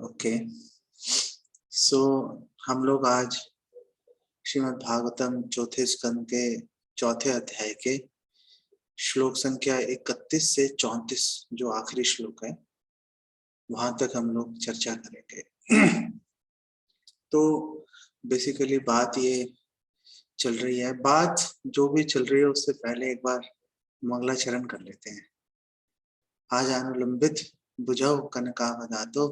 Okay, सो हम लोग आज श्रीमद् भागवतम चौथे स्कंद के चौथे अध्याय के श्लोक संख्या 31 से 34 जो आखिरी श्लोक है वहां तक हम लोग चर्चा करेंगे। तो बेसिकली बात ये चल रही है, बात जो भी चल रही है उससे पहले एक बार मंगलाचरण कर लेते हैं। आज अनुलंबित बुझाओ कनकावदातो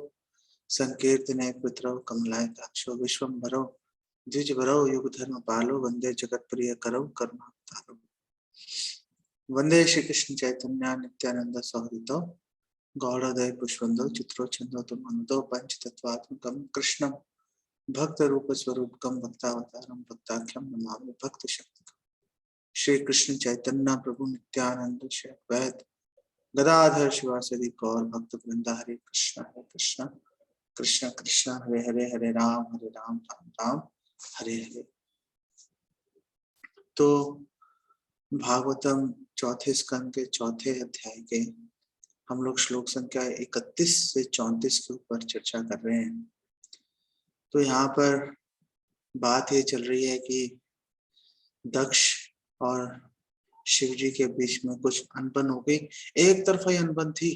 संकीर्तने पुत्रो कमलायताक्षो विश्वम्भरो द्विजभरो युगधर्म पालो वंदे जगत प्रिय करो करुणावतारो। वंदे श्री कृष्ण चैतन्य नित्यानंद सहृतो गौड़ोदय पुष्पंदो चित्रो छंदो तुमंदो पंच तत्वात्मकम कृष्णम भक्त रूप स्वरूपकम भक्तावतारम भक्ताख्यम नमामि भक्त शक्ति। श्री कृष्ण चैतन्य प्रभु नित्यानंद श्री अद्वैत गदाधर शिवासदि गौर भक्त वृंदा हरे कृष्ण कृष्ण कृष्ण हरे हरे हरे राम राम राम हरे हरे। तो भागवतम चौथे स्कंद के चौथे अध्याय के हम लोग श्लोक संख्या 31 से 34 के ऊपर चर्चा कर रहे हैं। तो यहाँ पर बात ये चल रही है कि दक्ष और शिव जी के बीच में कुछ अनबन हो गई, एक तरफा ही अनबन थी।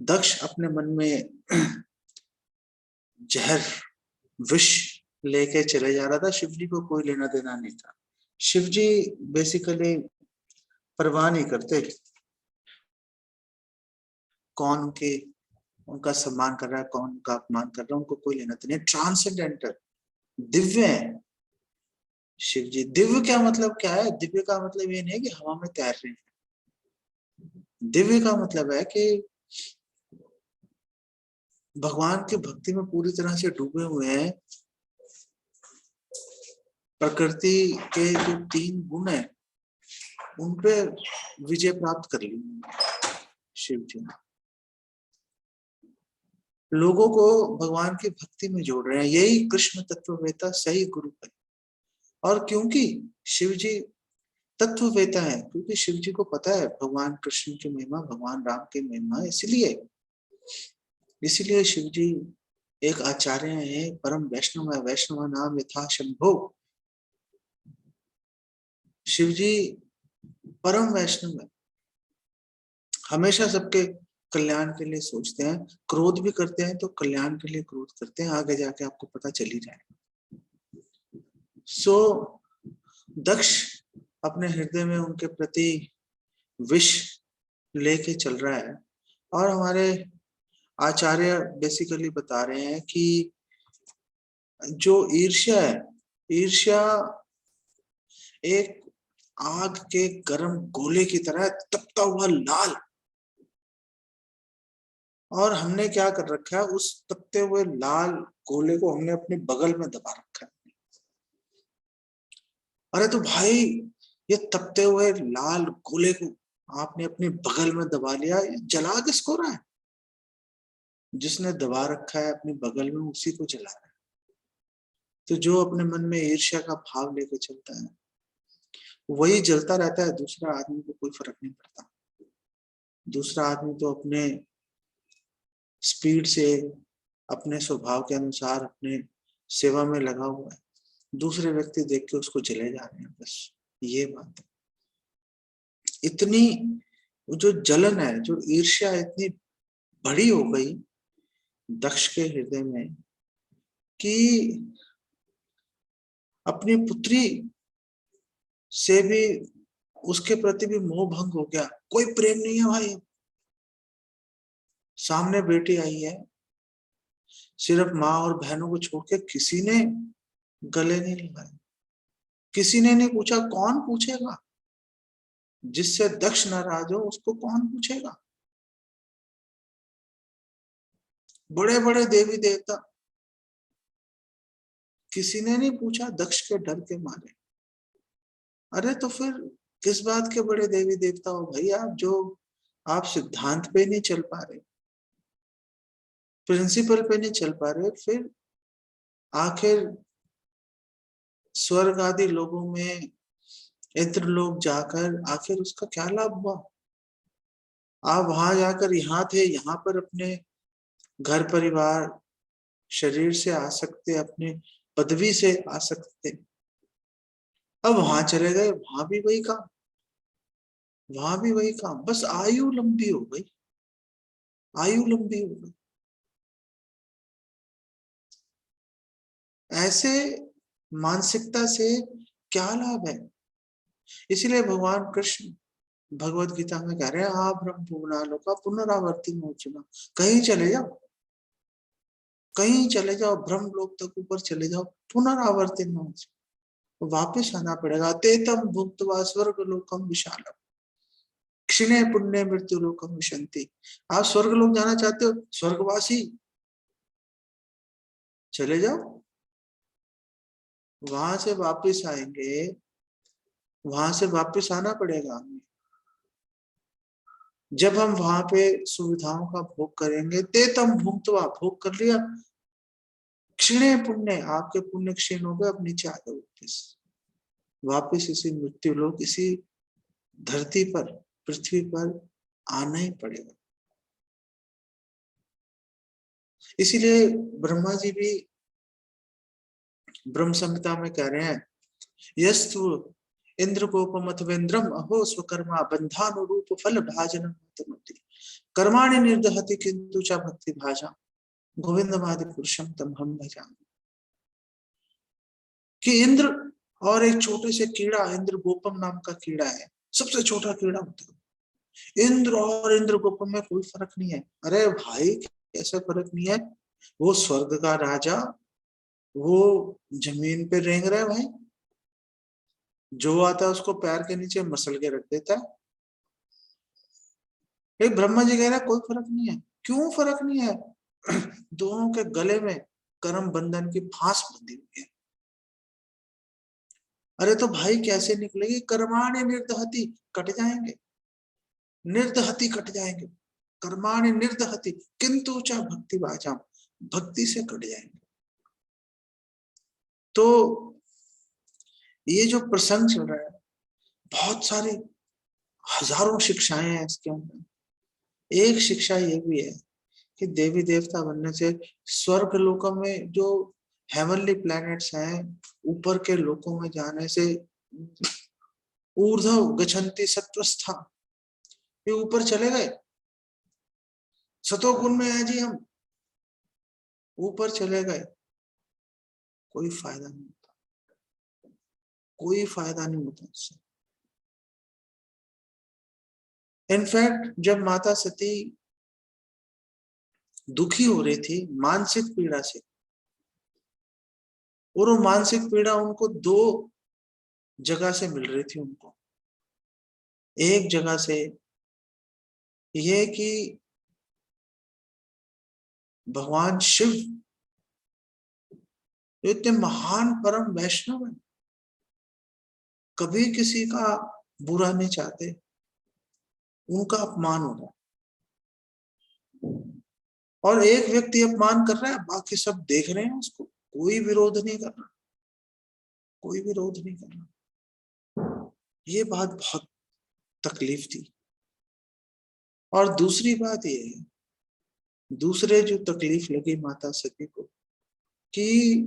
दक्ष अपने मन में जहर विष लेके चले जा रहा था, शिव जी को कोई लेना देना नहीं था। शिव जी बेसिकली परवाह नहीं करते कौन उनका सम्मान कर रहा है, कौन उनका अपमान कर रहा है, उनको कोई लेना देना। ट्रांसेंडेंटल दिव्य है शिव जी। दिव्य क्या मतलब क्या है? दिव्य का मतलब ये नहीं कि हवा में तैर रहे हैं। दिव्य का मतलब है कि भगवान की भक्ति में पूरी तरह से डूबे हुए हैं। प्रकृति के जो 3 गुण है उन पे विजय प्राप्त कर ली शिव जी। लोगों को भगवान की भक्ति में जोड़ रहे हैं, यही कृष्ण तत्ववेता सही गुरु है। और क्योंकि शिव जी तत्ववेता है, क्योंकि शिव जी को पता है भगवान कृष्ण की महिमा, भगवान राम की महिमा, इसलिए शिव जी एक आचार्य है, परम वैष्णव है। वैष्णव नाम यथा शंभो। शिव जी परम वैष्णव है, हमेशा सबके कल्याण के लिए सोचते हैं। क्रोध भी करते हैं तो कल्याण के लिए क्रोध करते हैं, आगे जाके आपको पता चल ही जाएगा। सो दक्ष अपने हृदय में उनके प्रति विष लेके चल रहा है। और हमारे आचार्य बेसिकली बता रहे हैं कि जो ईर्ष्या है, ईर्ष्या एक आग के गर्म गोले की तरह तपता हुआ लाल। और हमने क्या कर रखा है, उस तपते हुए लाल गोले को हमने अपने बगल में दबा रखा है। अरे तो भाई, ये तपते हुए लाल गोले को आपने अपने बगल में दबा लिया, ये जला किसको रहा है? जिसने दबा रखा है अपने बगल में उसी को जला रहा है। तो जो अपने मन में ईर्ष्या का भाव लेके चलता है वही जलता रहता है, दूसरा आदमी को कोई फर्क नहीं पड़ता। दूसरा आदमी तो अपने स्पीड से, अपने स्वभाव के अनुसार अपने सेवा में लगा हुआ है, दूसरे व्यक्ति देख के उसको जले जा रहे हैं, बस ये बात है। इतनी जो जलन है, जो ईर्ष्या इतनी बड़ी हो गई दक्ष के हृदय में कि अपनी पुत्री से भी, उसके प्रति भी मोह भंग हो गया। कोई प्रेम नहीं है भाई। सामने बेटी आई है, सिर्फ माँ और बहनों को छोड़ के किसी ने गले नहीं लगाए, किसी ने नहीं पूछा। कौन पूछेगा? जिससे दक्ष नाराज हो उसको कौन पूछेगा? बड़े बड़े देवी देवता, किसी ने नहीं पूछा दक्ष के डर के मारे। अरे तो फिर किस बात के बड़े देवी देवता हो भाई आप, जो आप सिद्धांत पे नहीं चल पा रहे, प्रिंसिपल पे नहीं चल पा रहे, फिर आखिर स्वर्ग आदि लोगों में इंद्र लोग जाकर आखिर उसका क्या लाभ हुआ? आप वहां जाकर यहाँ थे, यहाँ पर अपने घर परिवार शरीर से आ सकते, अपने पदवी से आ सकते, अब वहां चले गए, वहां भी वही काम, वहां भी वही काम, बस आयु लंबी हो गई, आयु लंबी हो गई। ऐसे मानसिकता से क्या लाभ है? इसीलिए भगवान कृष्ण भगवत गीता में कह रहे हैं, आप ब्रह्म भुवनालों का पुनरावर्ती मोचना, कहीं चले जाओ, कहीं चले जाओ, ब्रह्म लोक तक ऊपर चले जाओ, पुनरावर्ती मोच, वापिस आना पड़ेगा। तेतम भुक्त्वा स्वर्ग लोकम विशालम क्षिणे पुण्य मृत्यु लोकम विशंति। आप स्वर्ग लोक जाना चाहते हो, स्वर्गवासी चले जाओ, वहां से वापिस आएंगे, वहां से वापिस आना पड़ेगा हमें। जब हम वहां पे सुविधाओं का भोग करेंगे, तेतम भुक्त्वा, भोग कर लिया, क्षीणे पुण्य, आपके पुण्य क्षीण हो गए, अब नीचे आ गए, वापिस इसी मृत्यु लोक, इसी धरती पर, पृथ्वी पर आना ही पड़ेगा। इसीलिए ब्रह्मा जी भी ब्रह्म संहिता में कह रहे हैं, यस्तु इंद्र गोपमथवेन्द्रम अहो स्वकर्मा बंधानुरूप फल भाजनम कर्माणि निर्दहति किंतु च भक्ति भाजा गोविंदमादि पुरुषम तम हम भजामि। कि इंद्र और एक छोटे से कीड़ा, इंद्र गोपम नाम का कीड़ा है, सबसे छोटा कीड़ा होता है। इंद्र और इंद्र गोपम में कोई फर्क नहीं है। अरे भाई, कैसे फर्क नहीं है? वो स्वर्ग का राजा, वो जमीन पे रेंग रहा है भाई, जो आता है उसको पैर के नीचे मसल के रख देता है। एक ब्रह्मा जी कह रहे हैं कोई फर्क नहीं है। क्यों फर्क नहीं है? दोनों के गले में कर्म बंधन की फांस बंधी हुई है। अरे तो भाई कैसे निकलेगी? कर्माणि निर्दहति, कट जाएंगे, निर्दहति कट जाएंगे, कर्माणि निर्दहति किंतु च भक्ति भाजाम, भक्ति से कट जाएंगे। तो ये जो प्रसंग चल रहा है, बहुत सारी हजारों शिक्षाएं हैं इसके अंदर। एक शिक्षा ये भी है कि देवी देवता बनने से, स्वर्ग लोकों में जो हेवनली प्लैनेट्स हैं, ऊपर के लोकों में जाने से, ऊर्ध्व गच्छन्ति सत्वस्था, ये ऊपर चले गए, सतोगुण में है जी हम, ऊपर चले गए, कोई फायदा नहीं होता, कोई फायदा नहीं होता उससे। इनफैक्ट जब माता सती दुखी हो रही थी मानसिक पीड़ा से, और वो मानसिक पीड़ा उनको दो जगह से मिल रही थी उनको। एक जगह से ये कि भगवान शिव जो इतने महान परम वैष्णव है, कभी किसी का बुरा नहीं चाहते, उनका अपमान हो रहा है, और एक व्यक्ति अपमान कर रहा है, बाकी सब देख रहे हैं उसको, कोई विरोध नहीं कर रहा, कोई विरोध नहीं कर रहा। ये बात बहुत तकलीफ थी। और दूसरी बात ये है, दूसरे जो तकलीफ लगी माता सती को, कि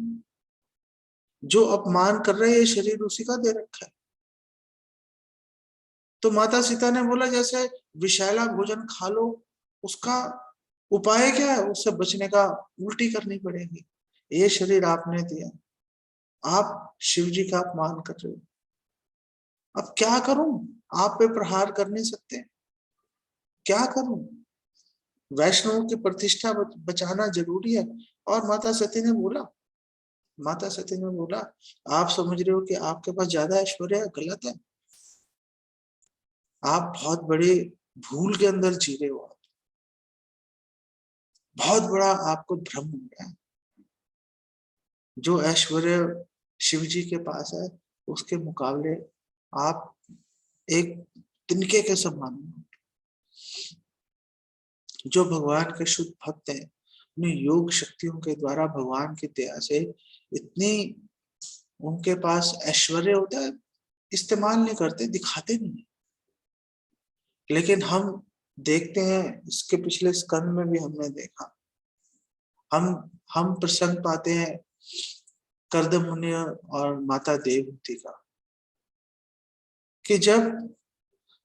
जो अपमान कर रहे हैं, शरीर उसी का दे रखा है। तो माता सीता ने बोला जैसे विषैला भोजन खा लो, उसका उपाय क्या है? उससे बचने का, उल्टी करनी पड़ेगी। ये शरीर आपने दिया, आप शिव जी का अपमान कर रहे हो, अब क्या करूं? आप पे प्रहार कर नहीं सकते, क्या करूं? वैष्णव की प्रतिष्ठा बचाना जरूरी है। और माता सती ने बोला, माता सती ने बोला, आप समझ रहे हो कि आपके पास ज्यादा ऐश्वर्य है, गलत है। आप बहुत बड़े भूल के अंदर जी रहे हो, बहुत बड़ा आपको भ्रम हो गया है। जो ऐश्वर्य शिव जी के पास है, उसके मुकाबले आप एक तिनके के समान हो। जो भगवान के शुद्ध भक्त हैं, उन्हें योग शक्तियों के द्वारा भगवान की दया से इतनी उनके पास ऐश्वर्य होता है, इस्तेमाल नहीं करते, दिखाते नहीं। लेकिन हम देखते हैं इसके पिछले स्कंद में भी हमने देखा, हम प्रसंग पाते हैं कर्दम मुनि और माता देवहूति का, कि जब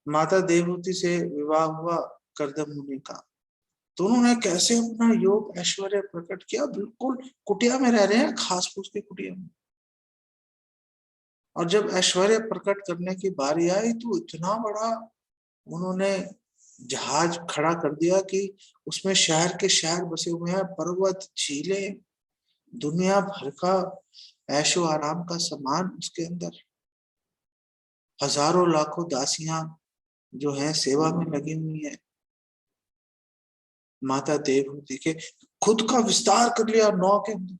माता देवहूति से विवाह हुआ कर्दम मुनि का, तो उन्होंने कैसे अपना योग ऐश्वर्य प्रकट किया। बिल्कुल कुटिया में रह रहे हैं, घास फूस की कुटिया में, और जब ऐश्वर्य प्रकट करने की बारी आई तो इतना बड़ा उन्होंने जहाज खड़ा कर दिया कि उसमें शहर के शहर बसे हुए हैं, पर्वत, झीलें, दुनिया भर का ऐशो आराम का सामान उसके अंदर, हजारों लाखों दासियां जो हैं सेवा में लगी हुई हैं माता देवहूति के, खुद का विस्तार कर लिया नौ के अंदर।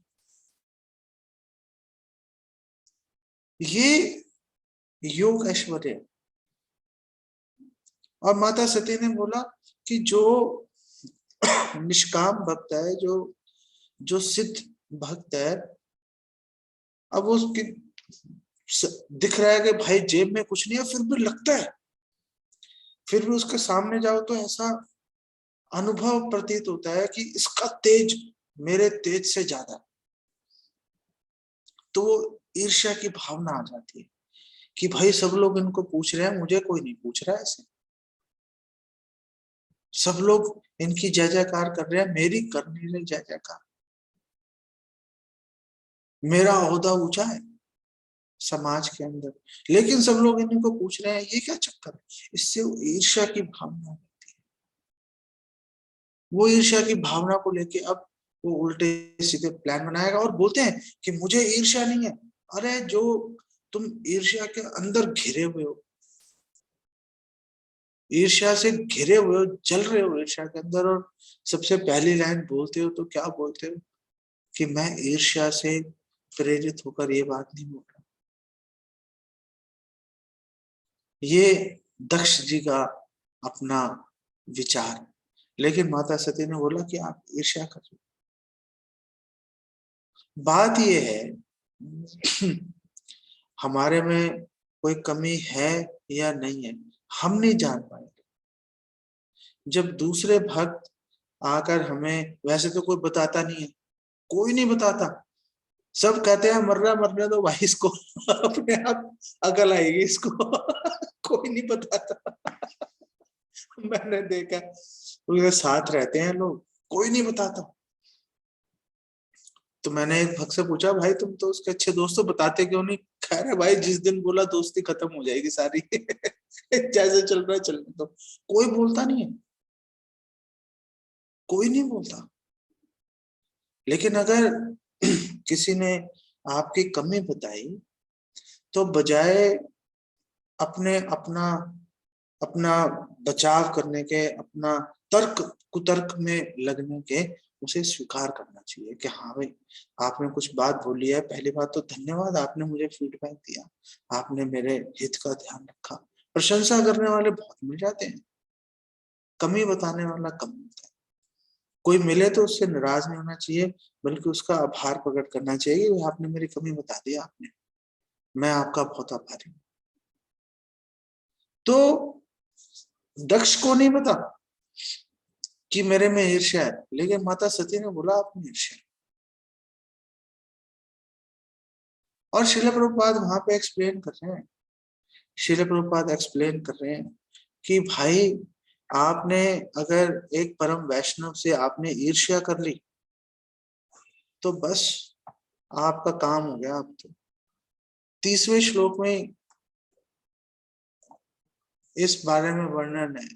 ये योग ऐश्वर्य। और माता सती ने बोला कि जो निष्काम भक्त है, जो जो सिद्ध भक्त है, अब उसकी दिख रहा है कि भाई जेब में कुछ नहीं है, फिर भी लगता है, फिर भी उसके सामने जाओ तो ऐसा अनुभव प्रतीत होता है कि इसका तेज मेरे तेज से ज्यादा, तो ईर्ष्या की भावना आ जाती है कि भाई सब लोग इनको पूछ रहे हैं, मुझे कोई नहीं पूछ रहा है, ऐसे सब लोग इनकी जय जयकार कर रहे हैं, मेरी कर नहीं रही जय जयकार। मेरा ओहदा ऊंचा है समाज के अंदर, लेकिन सब लोग इनको पूछ रहे हैं, ये क्या चक्कर है। इससे ईर्ष्या की भावना होती है। वो ईर्ष्या की भावना को लेके अब वो उल्टे सीधे प्लान बनाएगा और बोलते हैं कि मुझे ईर्ष्या नहीं है। अरे जो तुम ईर्ष्या के अंदर घिरे हुए हो, ईर्ष्या से घिरे हुए हो, जल रहे हो ईर्ष्या के अंदर, और सबसे पहली लाइन बोलते हो तो क्या बोलते हो कि मैं ईर्ष्या से प्रेरित होकर ये बात नहीं बोल रहा। ये दक्ष जी का अपना विचार, लेकिन माता सती ने बोला कि आप ईर्ष्या कर रहे हो। बात ये है हमारे में कोई कमी है या नहीं है, हम नहीं जान पाएंगे। जब दूसरे भक्त आकर हमें, वैसे तो कोई बताता नहीं है, कोई नहीं बताता, सब कहते हैं मरने दो भाई इसको अपने आप अकल आएगी इसको कोई नहीं बताता मैंने देखा उनके साथ रहते हैं लोग, कोई नहीं बताता। तो मैंने एक भक्त से पूछा, भाई तुम तो उसके अच्छे दोस्त हो, बताते क्यों नहीं। कह रहे भाई जिस दिन बोला दोस्ती खत्म हो जाएगी सारी जैसे चल रहा है चलने दो। कोई बोलता नहीं है, कोई नहीं बोलता। लेकिन अगर किसी ने आपकी कमी बताई, तो बजाय अपने अपना अपना बचाव करने के, अपना तर्क कुतर्क में लगने के, उसे स्वीकार करना चाहिए कि हाँ भाई आपने कुछ बात बोली है। पहली बात तो धन्यवाद, आपने मुझे फीडबैक दिया, आपने मेरे हित का ध्यान रखा। प्रशंसा करने वाले बहुत मिल जाते हैं, कमी बताने वाला कम मिलता है। कोई मिले तो उससे नाराज नहीं होना चाहिए, बल्कि उसका आभार प्रकट करना चाहिए कि आपने मेरी कमी बता दी, आपने, मैं आपका बहुत आभारी हूँ। तो दक्ष को नहीं पता कि मेरे में ईर्ष्या है, लेकिन माता सती ने बोला आप में ईर्ष्या। और शिला प्रभुपाद वहां पे एक्सप्लेन कर रहे हैं, शिला प्रभुपाद एक्सप्लेन कर रहे हैं कि भाई आपने अगर एक परम वैष्णव से आपने ईर्ष्या कर ली, तो बस आपका काम हो गया। अब तो 30वें श्लोक में इस बारे में वर्णन है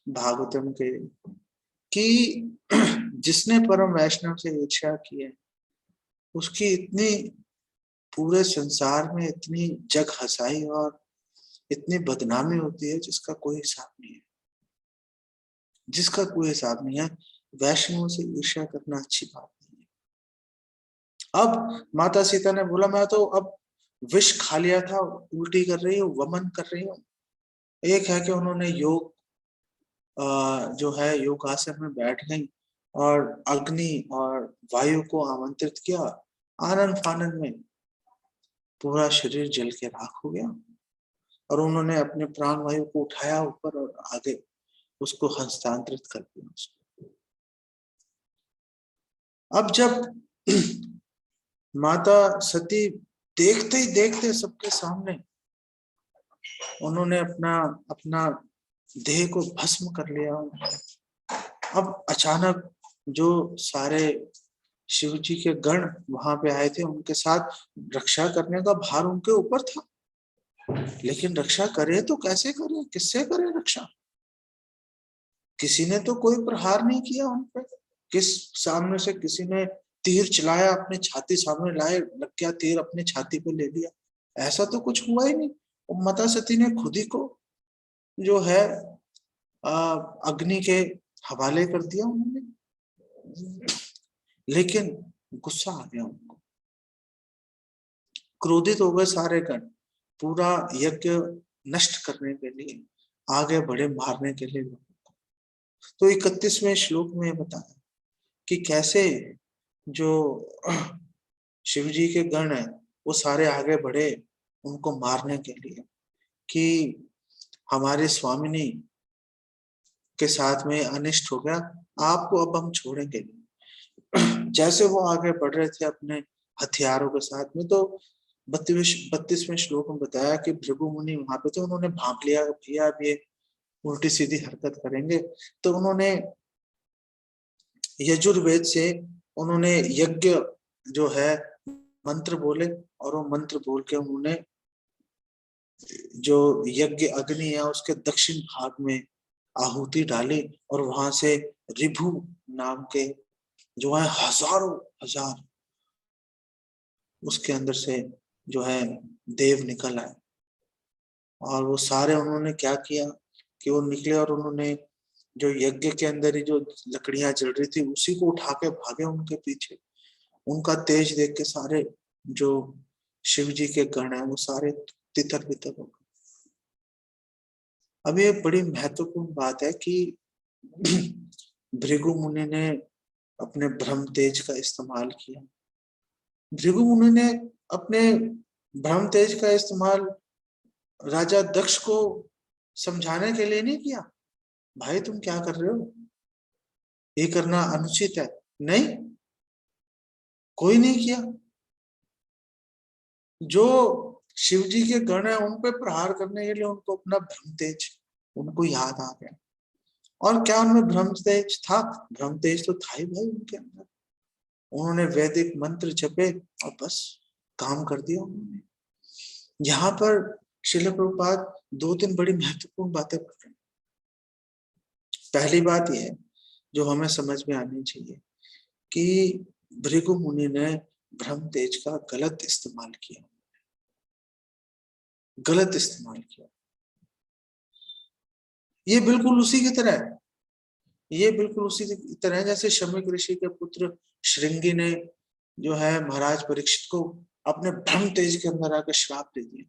भागवतम के, कि जिसने परम वैष्णव से ईर्ष्या की है, उसकी इतनी पूरे संसार में इतनी जग हंसाई और इतनी बदनामी होती है जिसका कोई हिसाब नहीं है, जिसका कोई हिसाब नहीं है। वैष्णवों से ईर्ष्या करना अच्छी बात नहीं है। अब माता सीता ने बोला मैं तो अब विष खा लिया था, उल्टी कर रही हूँ, वमन कर रही हूँ। एक है कि उन्होंने योग जो है योगासन में बैठ गई और अग्नि और वायु को आमंत्रित किया, आनंद फानंद में पूरा शरीर जल के राख हो गया, और उन्होंने अपने प्राण वायु को उठाया ऊपर और आगे उसको हस्तांतरित कर दिया उसको। अब जब माता सती देखते ही देखते सबके सामने उन्होंने अपना अपना देह को भस्म कर लिया। अब अचानक जो सारे शिव जी के गण वहां पे आए थे, उनके साथ रक्षा करने का भार उनके ऊपर था, लेकिन रक्षा करे तो कैसे करे, किससे करे रक्षा? किसी ने तो कोई प्रहार नहीं किया उन पे। किस सामने से किसी ने तीर चलाया, अपने छाती सामने लाए, लग गया तीर, अपने छाती पे ले लिया, ऐसा तो कुछ हुआ ही नहीं। और माता सती ने खुद ही को जो है अग्नि के हवाले कर दिया उन्होंने। लेकिन गुस्सा आ गया उनको, क्रोधित हो गए सारे गण, पूरा यज्ञ नष्ट करने के लिए आगे बढ़े, मारने के लिए लोगों को। तो 31वें श्लोक में बताया कि कैसे जो शिव जी के गण है वो सारे आगे बढ़े उनको मारने के लिए, कि हमारे स्वामिनी के साथ में अनिष्ट हो गया, आपको अब हम छोड़ेंगे नहीं। जैसे वो आगे बढ़ रहे थे अपने हथियारों के साथ में, तो 32वें श्लोक में बताया कि भृगु मुनि वहां पे थे, उन्होंने भांप लिया भैया अब ये उल्टी सीधी हरकत करेंगे। तो उन्होंने यजुर्वेद से उन्होंने यज्ञ जो है मंत्र बोले, और वो मंत्र बोल के उन्होंने जो यज्ञ अग्नि है उसके दक्षिण भाग में आहुति डाली, और वहां से रिभु नाम के जो है हजारों हजार उसके अंदर से जो है देव निकल आए। और वो सारे उन्होंने क्या किया कि वो निकले और उन्होंने जो यज्ञ के अंदर ही जो लकड़ियां जल रही थी उसी को उठा के भागे उनके पीछे। उनका तेज देख के सारे जो शिव जी के गण है वो सारे तितर बितर हो गए। अब ये बड़ी महत्वपूर्ण बात है कि भृगु मुनि ने अपने ब्रह्म तेज का इस्तेमाल किया। भृगु मुनि ने अपने ब्रह्म तेज का इस्तेमाल राजा दक्ष को समझाने के लिए नहीं किया, भाई तुम क्या कर रहे हो, ये करना अनुचित है, नहीं, कोई नहीं किया। जो शिव जी के गण है उन पे प्रहार करने के लिए उनको अपना ब्रह्म तेज उनको याद आ गया। और क्या उनमें ब्रह्म तेज था? ब्रह्म तेज तो था ही भाई उनके अंदर। उन्होंने वैदिक मंत्र जपे और बस काम कर दिया उन्होंने। यहाँ पर श्रील प्रभुपाद 2-3 बड़ी महत्वपूर्ण बातें कर रहे हैं। पहली बात यह है जो हमें समझ में आनी चाहिए कि भृगु मुनि ने ब्रह्म तेज का गलत इस्तेमाल किया, गलत इस्तेमाल किया। ये बिल्कुल उसी की तरह है, ये बिल्कुल उसी की तरह है जैसे शमीक ऋषि के पुत्र श्रृंगी ने जो है महाराज परीक्षित को अपने ब्रह्म तेज के अंदर आकर श्राप दे दिया।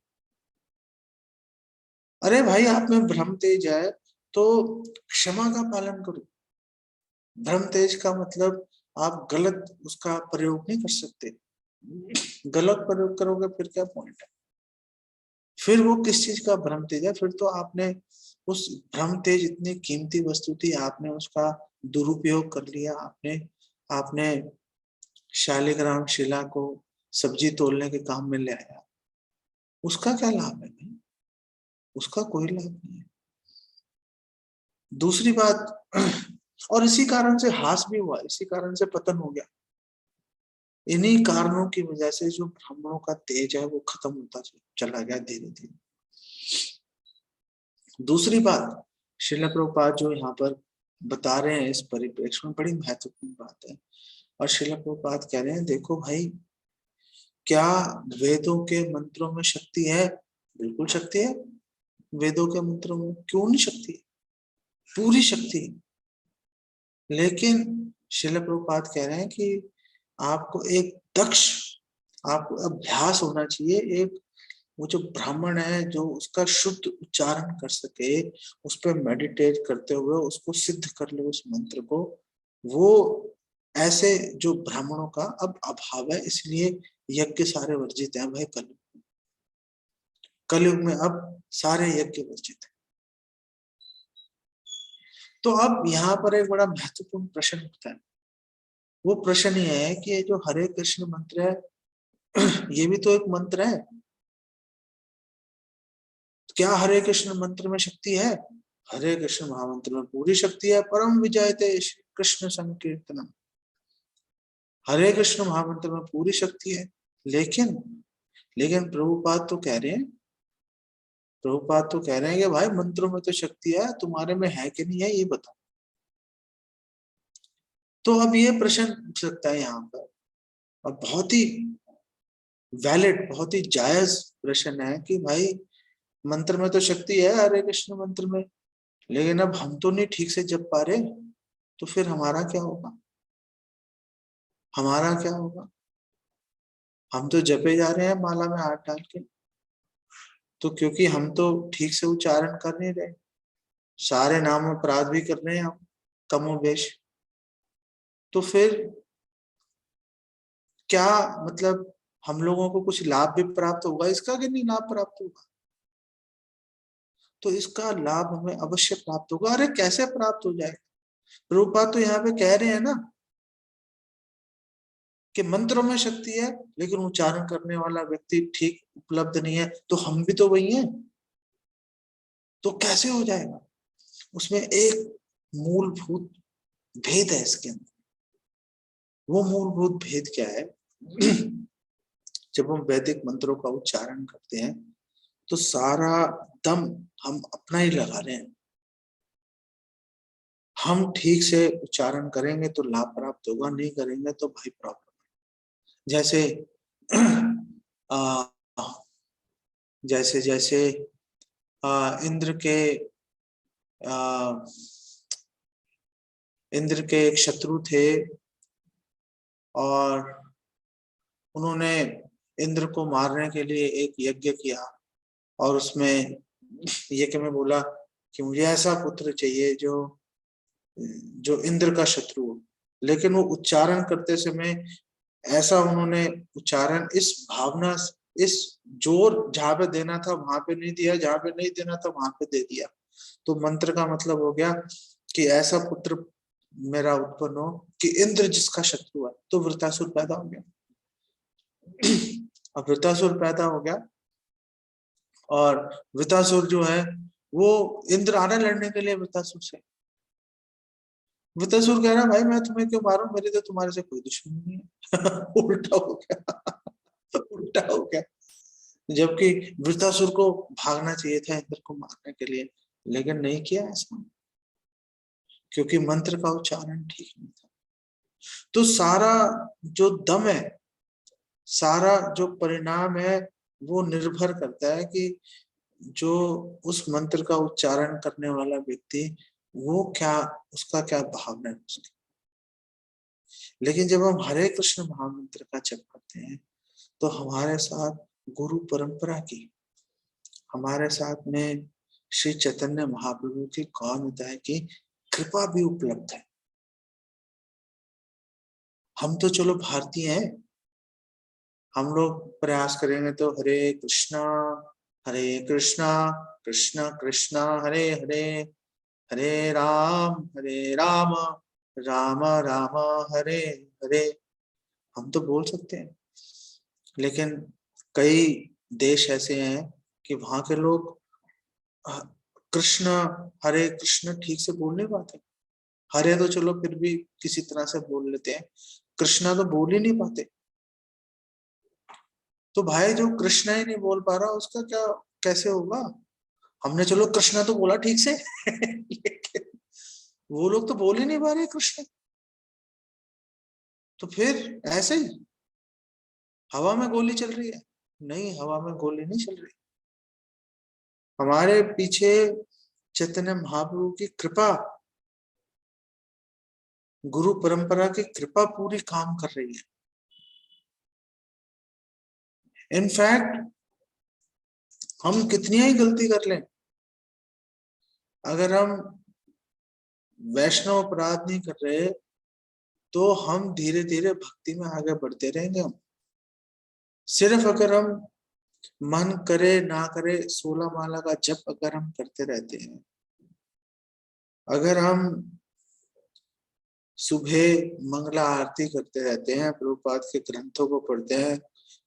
अरे भाई आप में ब्रह्म तेज है तो क्षमा का पालन करो। ब्रह्म तेज का मतलब आप गलत उसका प्रयोग नहीं कर सकते। गलत प्रयोग करोगे फिर क्या पॉइंट है? फिर वो किस चीज का ब्रह्म तेज है? फिर तो आपने उस ब्रह्म तेज इतनी कीमती वस्तु थी, आपने उसका दुरुपयोग कर लिया। आपने आपने शालिग्राम शिला को सब्जी तोलने के काम में ले आया, उसका क्या लाभ है भाई? उसका कोई लाभ नहीं है। दूसरी बात, और इसी कारण से हास भी हुआ, इसी कारण से पतन हो गया। इन्हीं कारणों की वजह से जो ब्राह्मणों का तेज है वो खत्म होता चला गया धीरे धीरे। दूसरी बात, श्रील प्रभुपाद जो यहाँ पर बता रहे हैं इस परिप्रेक्ष्य में बड़ी महत्वपूर्ण बात है। और श्रील प्रभुपाद कह रहे हैं देखो भाई, क्या वेदों के मंत्रों में शक्ति है? बिल्कुल शक्ति है। वेदों के मंत्रों में क्यों नहीं शक्ति है? पूरी शक्ति। लेकिन श्रील प्रभुपाद कह रहे हैं कि आपको एक दक्ष, आपको अभ्यास होना चाहिए। एक वो जो ब्राह्मण है जो उसका शुद्ध उच्चारण कर सके, उस पर मेडिटेट करते हुए उसको सिद्ध कर ले उस मंत्र को, वो ऐसे जो ब्राह्मणों का अब अभाव है, इसलिए यज्ञ सारे वर्जित हैं भाई। कलयुग में अब सारे यज्ञ वर्जित है। तो अब यहाँ पर एक बड़ा महत्वपूर्ण प्रश्न उठता है। वो प्रश्न ये है कि ये जो हरे कृष्ण मंत्र है ये भी तो एक मंत्र है। क्या हरे कृष्ण मंत्र में शक्ति है? हरे कृष्ण महामंत्र में पूरी शक्ति है। परम विजयते श्री कृष्ण संकीर्तनम, हरे कृष्ण महामंत्र में पूरी शक्ति है। लेकिन लेकिन प्रभुपाद तो कह रहे हैं, प्रभुपाद तो कह रहे हैं कि भाई मंत्रों में तो शक्ति है, तुम्हारे में है कि नहीं है ये बताओ। तो अब ये प्रश्न उठ सकता है यहाँ पर, और बहुत ही वैलिड, बहुत ही जायज प्रश्न है कि भाई मंत्र में तो शक्ति है हरे कृष्ण मंत्र में, लेकिन अब हम तो नहीं ठीक से जप पा रहे, तो फिर हमारा क्या होगा? हमारा क्या होगा? हम तो जपे जा रहे हैं माला में हाथ डाल के, तो क्योंकि हम तो ठीक से उच्चारण कर नहीं रहे, सारे नाम अपराध भी कर रहे हैं हम कमोबेश, तो फिर क्या मतलब हम लोगों को कुछ लाभ भी प्राप्त होगा इसका कि नहीं लाभ प्राप्त होगा? तो इसका लाभ हमें अवश्य प्राप्त होगा। अरे कैसे प्राप्त हो जाएगा? प्रभुपाद तो यहाँ पे कह रहे हैं ना कि मंत्रों में शक्ति है, लेकिन उच्चारण करने वाला व्यक्ति ठीक उपलब्ध नहीं है, तो हम भी तो वही हैं, तो कैसे हो जाएगा? उसमें एक मूलभूत भेद है इसके अंदर। वो मूलभूत भेद क्या है? जब हम वैदिक मंत्रों का उच्चारण करते हैं तो सारा दम हम अपना ही लगा रहे हैं। हम ठीक से उच्चारण करेंगे तो लाभ प्राप्त होगा, नहीं करेंगे तो भाई प्रॉब्लम। जैसे आ, जैसे जैसे इंद्र के इंद्र के एक शत्रु थे और उन्होंने इंद्र को मारने के लिए एक यज्ञ किया, और उसमें यज्ञ में बोला कि मुझे ऐसा पुत्र चाहिए जो जो इंद्र का शत्रु हो। लेकिन वो उच्चारण करते समय ऐसा उन्होंने उच्चारण इस भावना, इस जोर जहां पे देना था वहां पे नहीं दिया, जहां पे नहीं देना था वहां पे दे दिया। तो मंत्र का मतलब हो गया कि ऐसा पुत्र मेरा उत्पन्न हो कि इंद्र जिसका शत्रु है। तो वृतासुर पैदा हो गया। अब वृतासुर पैदा हो गया और वृतासुर जो है वो इंद्र आना लड़ने के लिए वृतासुर से। वृतासुर कह रहा भाई मैं तुम्हें क्यों मारूं, मेरी तो तुम्हारे से कोई दुश्मनी नहीं है। उल्टा हो गया। उल्टा हो गया। जबकि वृतासुर को भागना चाहिए था इंद्र को मारने के लिए, लेकिन नहीं किया ऐसा, क्योंकि मंत्र का उच्चारण ठीक नहीं था। तो सारा जो दम है, सारा जो परिणाम है, वो निर्भर करता है कि जो उस मंत्र का उच्चारण करने वाला व्यक्ति, वो क्या, उसका क्या भावना है उसकी। लेकिन जब हम हरे कृष्ण महामंत्र का जप करते हैं तो हमारे साथ गुरु परंपरा की, हमारे साथ में श्री चैतन्य महाप्रभु की गौरता की कृपा भी उपलब्ध है। हम तो चलो भारतीय हैं, हम लोग प्रयास करेंगे तो हरे कृष्णा कृष्ण कृष्ण हरे हरे, हरे राम राम राम हरे हरे, हम तो बोल सकते हैं। लेकिन कई देश ऐसे हैं कि वहां के लोग कृष्ण हरे कृष्ण ठीक से बोल नहीं पाते। हरे तो चलो फिर भी किसी तरह से बोल लेते हैं, कृष्णा तो बोल ही नहीं पाते। तो भाई जो कृष्णा ही नहीं बोल पा रहा उसका क्या, कैसे होगा? हमने चलो कृष्णा तो बोला ठीक से लेकिन वो लोग तो बोल ही नहीं पा रहे कृष्ण। तो फिर ऐसे ही हवा में गोली चल रही है? नहीं, हवा में गोली नहीं चल रही। हमारे पीछे चैतन्य महाप्रभु की कृपा, गुरु परंपरा की कृपा पूरी काम कर रही है। इनफैक्ट हम कितनी ही गलती कर लें, अगर हम वैष्णव अपराध नहीं कर रहे तो हम धीरे धीरे भक्ति में आगे बढ़ते रहेंगे। हम सिर्फ अगर हम मन करे ना करे 16 माला का जप अगर हम करते रहते हैं अगर हम सुबह मंगला आरती करते रहते हैं, प्रभुपाद के ग्रंथों को पढ़ते हैं,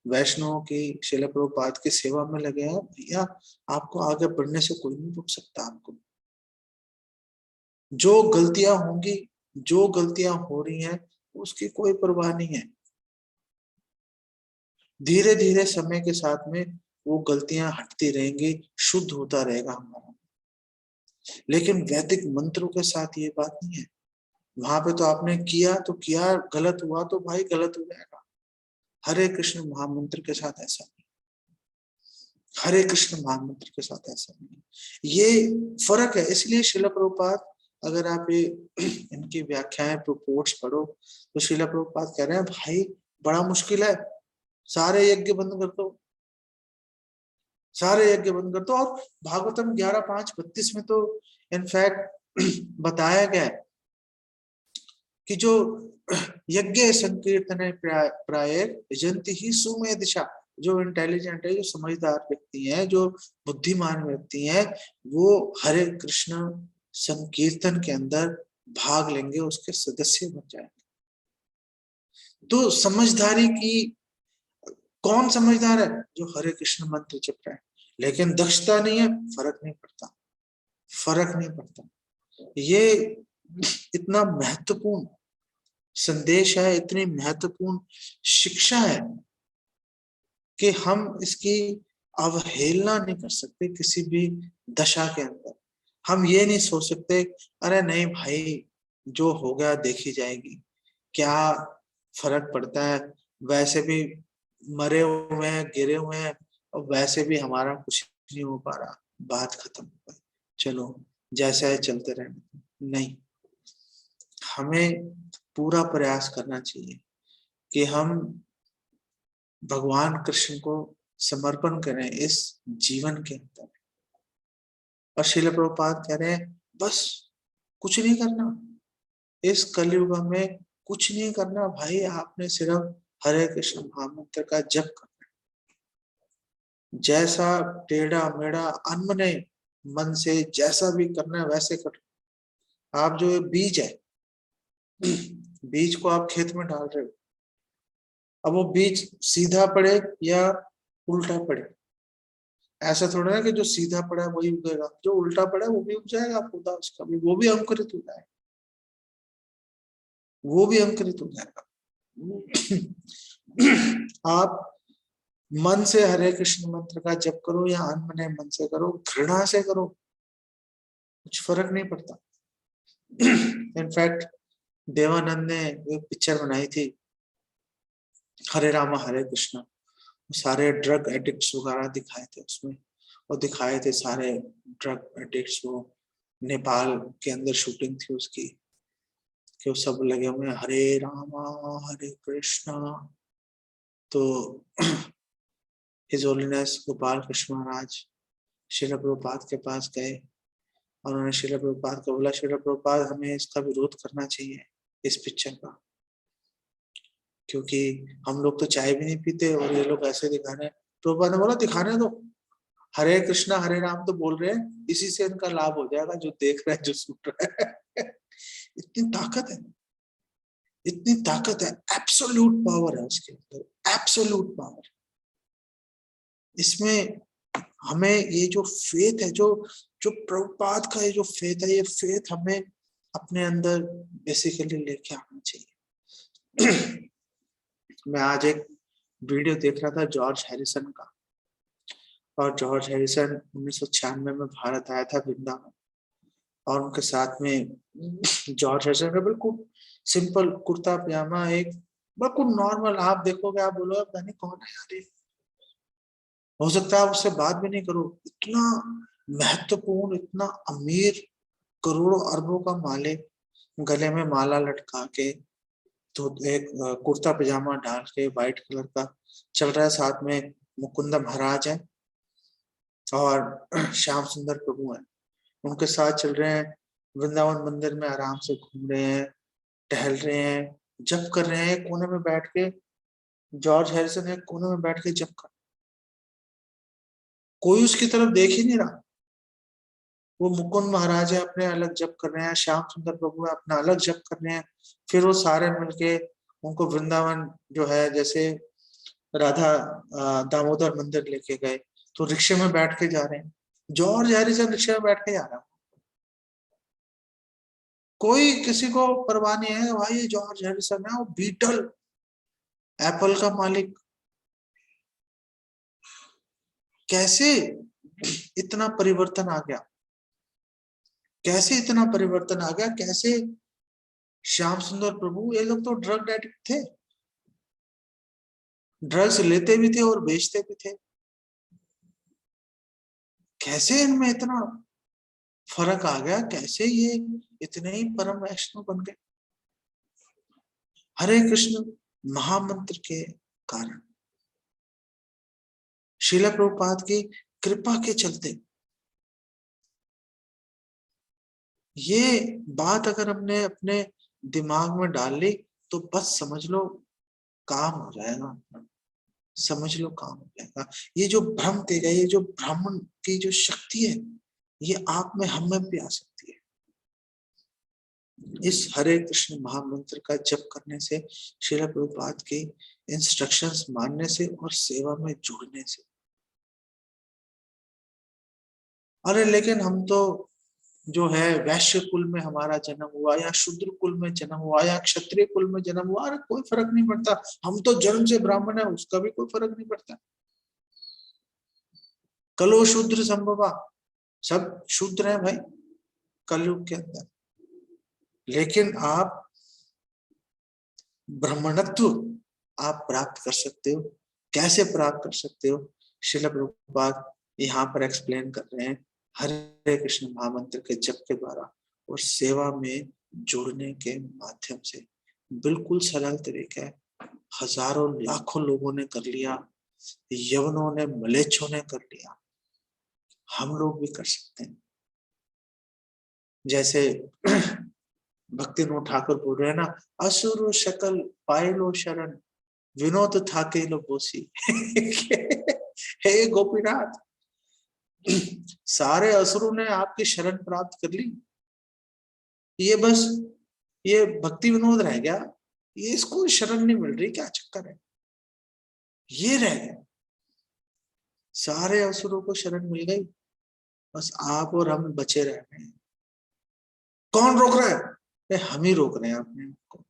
वैष्णव की, शिला प्रभुपाद की सेवा में लगे हैं, भैया आपको आगे बढ़ने से कोई नहीं रोक सकता। आपको जो गलतियां होंगी, जो गलतियां हो रही हैं, उसकी कोई परवाह नहीं है। धीरे धीरे समय के साथ में वो गलतियां हटती रहेंगी, शुद्ध होता रहेगा हमारा। लेकिन वैदिक मंत्रों के साथ ये बात नहीं है। वहां पे तो आपने किया तो किया, गलत हुआ तो भाई गलत हो जाएगा। हरे कृष्ण महामंत्र के साथ ऐसा नहीं। हरे कृष्ण महामंत्र के साथ ऐसा नहीं। ये फर्क है। इसलिए शिला प्रभुपाद, अगर आप ये इनकी व्याख्याएं, रिपोर्ट्स पढ़ो, तो शिला प्रभुपाद कह रहे हैं भाई बड़ा मुश्किल है, सारे यज्ञ बंद कर दो, सारे यज्ञ बंद कर दो। और भागवतम 11:5-32 में तो इनफैक्ट बताया गया है कि जो यज्ञ संकीर्तन प्राय यजंती ही सुमेध दिशा, जो इंटेलिजेंट है, जो समझदार व्यक्ति है, जो बुद्धिमान व्यक्ति है, वो हरे कृष्ण संकीर्तन के अंदर भाग लेंगे, उसके सदस्य बन जाएंगे। तो समझदारी की, कौन समझदार है? जो हरे कृष्ण मंत्र जप रहा है। लेकिन दक्षता नहीं है, फर्क नहीं पड़ता, फर्क नहीं पड़ता। ये इतना महत्वपूर्ण संदेश है, इतनी महत्वपूर्ण शिक्षा है कि हम इसकी अवहेलना नहीं कर सकते किसी भी दशा के अंदर। हम ये नहीं सोच सकते अरे नहीं भाई, जो हो गया देखी जाएगी, क्या फर्क पड़ता है, वैसे भी मरे हुए हैं, गिरे हुए हैं, और वैसे भी हमारा कुछ नहीं हो पा रहा, बात खत्म हो गई, चलो जैसा है चलते रहने। नहीं, हमें पूरा प्रयास करना चाहिए कि हम भगवान कृष्ण को समर्पण करें इस जीवन के अंदर। और श्रील प्रभुपाद कह रहे हैं बस कुछ नहीं करना, इस कलयुग में कुछ नहीं करना भाई, आपने सिर्फ हरे कृष्ण महामंत्र का जप करना। जैसा टेढ़ा मेढ़ा अनमने मन से जैसा भी करना है वैसे करो। आप जो बीज है, बीज को आप खेत में डाल रहे हो, अब वो बीज सीधा पड़े या उल्टा पड़े, ऐसा थोड़ा है कि जो सीधा पड़ा है वही उगेगा, जो उल्टा पड़ा है वो भी उग जाएगा, पौधा उसका भी, वो भी अंकुरित हो जाएगा, वो भी अंकुरित हो जाएगा। आप मन से हरे कृष्ण मंत्र का जप करो या अनमने मन से करो, घृणा से करो, कुछ फर्क नहीं पड़ता। इनफैक्ट देवानंद ने एक पिक्चर बनाई थी, हरे रामा हरे कृष्णा, सारे ड्रग एडिक्ट्स वगैरह दिखाए थे उसमें, और दिखाए थे सारे ड्रग एडिक्ट्स। वो नेपाल के अंदर शूटिंग थी उसकी, कि वो सब लगे हुए हरे रामा हरे कृष्णा। तो हिज होलीनेस गोपाल कृष्ण महाराज श्रील प्रभुपाद के पास गए, और उन्होंने श्रील प्रभुपाद को बोला, श्रील प्रभुपाद हमें इसका विरोध करना चाहिए, इस पिक्चर का, क्योंकि हम लोग तो चाय भी नहीं पीते और ये लोग ऐसे दिखा रहे हैं। प्रभुपाद ने बोला दिखाने दो, हरे कृष्णा हरे राम तो बोल रहे हैं, इसी से इनका लाभ हो जाएगा, जो देख रहा है, जो सुन रहा है। इतनी ताकत है, इतनी ताकत है, एब्सोल्यूट पावर है उसके अंदर, एब्सोल्यूट पावर। इसमें हमें ये जो फेथ है, जो जो प्रभुपाद का ये जो फेथ है, ये फेथ हमें अपने अंदर बेसिकली लेके आना चाहिए। मैं आज एक वीडियो देख रहा था जॉर्ज हैरिसन का, और जॉर्ज हैरिसन 1996 में भारत आया था, वृंदावन, और उनके साथ में जॉर्ज हैरिसन का बिल्कुल सिंपल कुर्ता पजामा, एक बिल्कुल नॉर्मल, आप देखोगे आप बोलोगे पता नहीं कौन है यार ये, हो सकता है आप उससे बात भी नहीं करो। इतना महत्वपूर्ण, इतना अमीर, करोड़ों अरबों का मालिक, गले में माला लटका के, तो एक कुर्ता पजामा डाल के व्हाइट कलर का चल रहा है, साथ में मुकुंद महाराज है और श्याम सुंदर प्रभु है, उनके साथ चल रहे हैं, वृंदावन मंदिर में आराम से घूम रहे हैं, टहल रहे हैं, जप कर रहे हैं, कोने में बैठ के। जॉर्ज हैरिसन एक कोने में बैठ के जप कर, कोई उसकी तरफ देख ही नहीं रहा, वो मुकुंद महाराज है अपने अलग जप कर रहे हैं, श्याम सुंदर प्रभु है अपना अलग जप कर रहे हैं, फिर वो सारे मिलके उनको वृंदावन जो है जैसे राधा दामोदर मंदिर लेके गए, तो रिक्शे में बैठ के जा रहे हैं, जॉर्ज हैरिसन रिक्शे में बैठ के जा रहा है, कोई किसी को परवाह नहीं है भाई ये जॉर्ज हैरिसन है, वो बीटल एप्पल का मालिक। कैसे इतना परिवर्तन आ गया, कैसे इतना परिवर्तन आ गया, कैसे श्याम सुंदर प्रभु, ये लोग तो ड्रग एडिक्ट थे, ड्रग्स लेते भी थे और बेचते भी थे, कैसे इनमें इतना फर्क आ गया, कैसे ये इतने ही परम वैष्णव बन गए हरे कृष्ण महामंत्र के कारण, श्रील प्रभुपाद की कृपा के चलते। ये बात अगर हमने अपने दिमाग में डाल ली तो बस समझ लो काम हो जाएगा, समझ लो काम हो जाएगा। ये जो भ्रम तेज है, ये जो ब्राह्मण की जो शक्ति है, ये आप में हम में भी आ सकती है। इस हरे कृष्ण महामंत्र का जप करने से, श्रील प्रभुपाद की इंस्ट्रक्शंस मानने से और सेवा में जुड़ने से। अरे लेकिन हम तो जो है वैश्य कुल में हमारा जन्म हुआ या शूद्र कुल में जन्म हुआ या क्षत्रिय कुल में जन्म हुआ, अरे कोई फर्क नहीं पड़ता, हम तो जन्म से ब्राह्मण है, उसका भी कोई फर्क नहीं पड़ता। कलो शूद्र संभवा, सब शूद्र है भाई कलयुग के अंदर, लेकिन आप ब्राह्मणत्व आप प्राप्त कर सकते हो। कैसे प्राप्त कर सकते हो, श्रील प्रभुपाद यहाँ पर एक्सप्लेन कर रहे हैं, हरे कृष्ण महामंत्र के जप के द्वारा और सेवा में जुड़ने के माध्यम से। बिल्कुल सरल तरीका है, हजारों लाखों लोगों ने कर लिया, यवनों ने मलेच्छों ने कर लिया, हम लोग भी कर सकते हैं। जैसे भक्तिनोद ठाकुर बोल रहे हैं ना, असुर शकल पायलो शरण विनोद ठाके लो बोसी। हे गोपीनाथ, सारे असुरों ने आपकी शरण प्राप्त कर ली, ये बस ये भक्ति विनोद रह गया, ये इसको शरण नहीं मिल रही, क्या चक्कर है, ये रह गया। सारे असुरों को शरण मिल गई, बस आप और हम बचे रह गए। कौन रोक रहा है, हम ही रोक रहे हैं अपने आप को।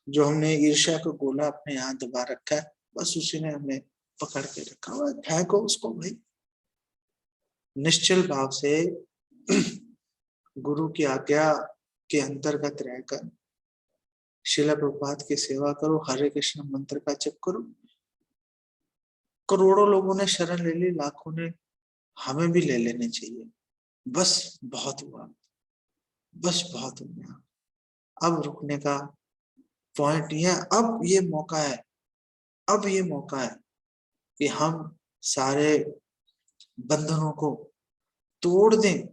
जो हमने ईर्ष्या को गोला अपने यहाँ दबा रखा है, बस उसी ने हमें पकड़ के रखा हुआ है, फेंको उसको भाई। निश्चल भाव से गुरु की आज्ञा के अंतर्गत रहकर श्रील प्रभुपाद की सेवा करो, हरे कृष्ण मंत्र का जप करो। करोड़ों लोगों ने शरण ले ली, लाखों ने, हमें भी ले लेने चाहिए। बस बहुत हुआ, बस बहुत हो गया, अब रुकने का पॉइंट ये है, अब ये मौका है, अब ये मौका है कि हम सारे बंधनों को तोड़ दें,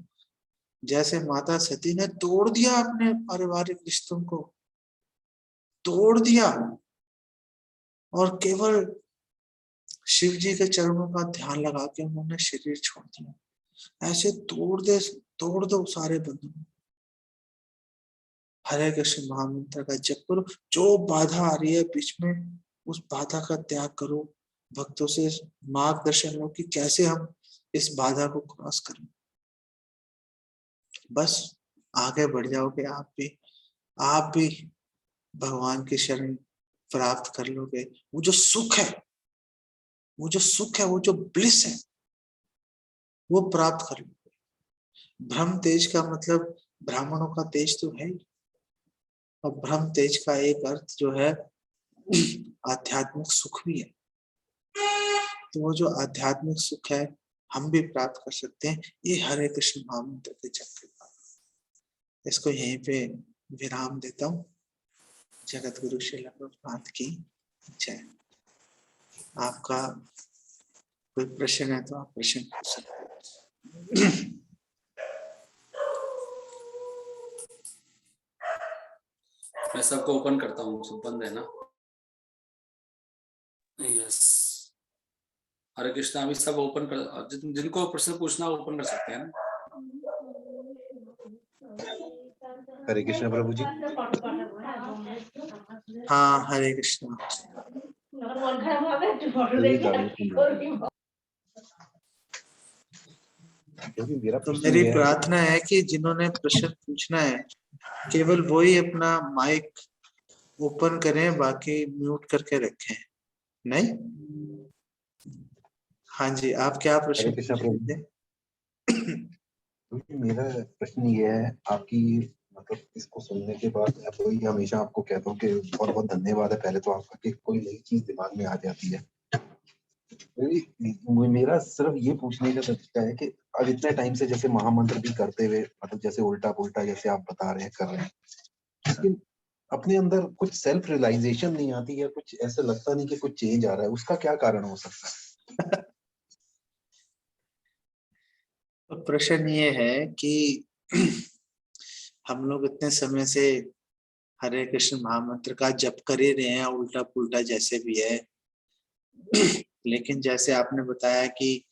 जैसे माता सती ने तोड़ दिया, अपने पारिवारिक रिश्तों को तोड़ दिया और केवल शिव जी के चरणों का ध्यान लगा के उन्होंने शरीर छोड़ दिया। ऐसे तोड़ दो सारे बंधनों। हरे कृष्ण महामंत्र का जप करो, जो बाधा आ रही है बीच में उस बाधा का त्याग करो, भक्तों से मार्गदर्शन लो कि कैसे हम इस बाधा को क्रॉस करें, बस आगे बढ़ जाओगे। आप भी भगवान की शरण प्राप्त कर लोगे। वो जो सुख है, वो जो सुख है, वो जो ब्लिस है, वो प्राप्त कर लोगे। ब्रह्म तेज का मतलब ब्राह्मणों का तेज तो है ही, और ब्रह्म तेज का एक अर्थ जो है आध्यात्मिक सुख भी है। तो वो जो आध्यात्मिक सुख है हम भी प्राप्त कर सकते हैं, ये हरे कृष्ण महामंत्र के जप के द्वारा। इसको यहीं पे विराम देता हूँ। जगत गुरु श्रील प्रभुपाद की जय। आपका कोई प्रश्न है तो आप प्रश्न पूछ सकते हैं। मैं सबको ओपन करता हूँ, सब बंद है ना? यस, हरे कृष्णा। अभी सब ओपन कर, जिनको प्रश्न पूछना ओपन कर सकते हैं ना। हरे कृष्ण प्रभु जी। हाँ, हरे कृष्ण। क्योंकि मेरा तो प्रश्न मेरी ये है प्रार्थना है कि जिन्होंने प्रश्न पूछना है केवल वही अपना माइक ओपन करें, बाकी म्यूट करके रखें। नहीं? हाँ जी, आप क्या प्रश्न हरे कृष्ण पूछ प्रभु रहे जी। थे? क्योंकि मेरा प्रश्न ये है आपकी, मतलब इसको सुनने के बाद मैं वही हमेशा आपको कहता हूँ कि बहुत बहुत धन्यवाद है पहले तो आपका कि कोई नई चीज दिमाग में आ जाती है। मेरा सिर्फ ये पूछने का तरीका है कि अब इतने टाइम से जैसे महामंत्र भी करते हुए, मतलब जैसे उल्टा पुल्टा जैसे आप बता रहे हैं कर रहे हैं, लेकिन अपने अंदर कुछ सेल्फ रियलाइजेशन नहीं आती है, कुछ ऐसा लगता नहीं कि कुछ चेंज आ रहा है, उसका क्या कारण हो सकता है? तो प्रश्न ये है कि हम लोग इतने समय से हरे कृष्ण महामंत्र का जप कर ही रहे हैं, उल्टा पुल्टा जैसे भी है। लेकिन जैसे आपने बताया कि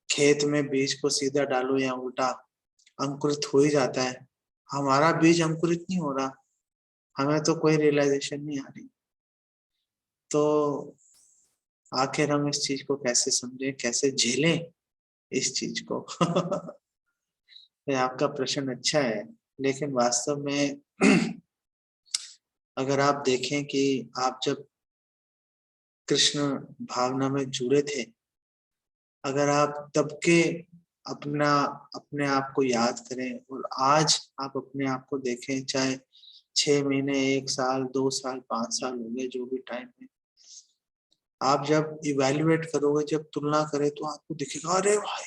खेत में बीज को सीधा डालो या उल्टा, अंकुरित हो ही जाता है। हमारा बीज अंकुरित नहीं हो रहा, हमें तो कोई रियलाइजेशन नहीं आ रही। तो आखिर हम इस चीज को कैसे समझें, कैसे झेलें इस चीज को? ये आपका प्रश्न अच्छा है, लेकिन वास्तव में अगर आप देखें कि आप जब कृष्ण भावना में जुड़े थे, अगर आप तब के अपना अपने आप को याद करें और आज आप अपने आप को देखें, चाहे 6 महीने, 1 साल, 2 साल, 5 साल हो गए, जो भी टाइम है, आप जब इवेल्युएट करोगे, जब तुलना करें, तो आपको दिखेगा अरे भाई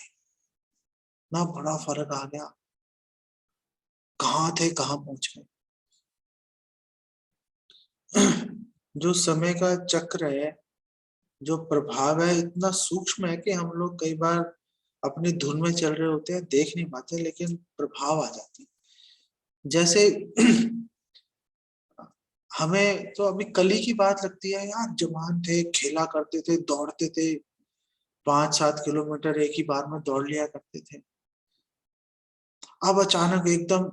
ना बड़ा फर्क आ गया, कहाँ थे कहाँ पहुंच गए। जो समय का चक्र है, जो प्रभाव है, इतना सूक्ष्म है कि हम लोग कई बार अपनी धुन में चल रहे होते हैं, देख नहीं पाते, लेकिन प्रभाव आ जाते हैं। जैसे हमें तो अभी कल ही की बात लगती है यार, जवान थे, खेला करते थे, दौड़ते थे, 5-7 किलोमीटर एक ही बार में दौड़ लिया करते थे। अब अचानक एकदम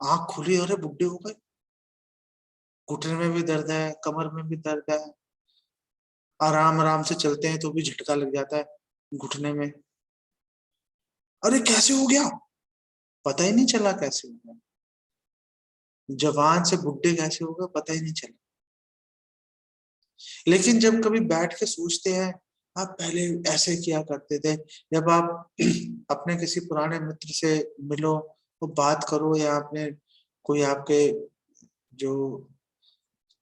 आंख खुली, अरे बुढ़े हो गए, घुटने में भी दर्द है, कमर में भी दर्द है, आराम आराम से चलते हैं तो भी झटका लग जाता है घुटने में। अरे कैसे हो गया, पता ही नहीं चला कैसे हो गया। जवान से बुढ़े कैसे हो गए, पता ही नहीं चला। लेकिन जब कभी बैठ के सोचते हैं, आप पहले ऐसे किया करते थे, जब आप अपने किसी पुराने मित्र से मिलो, तो बात करो, या आपने कोई आपके जो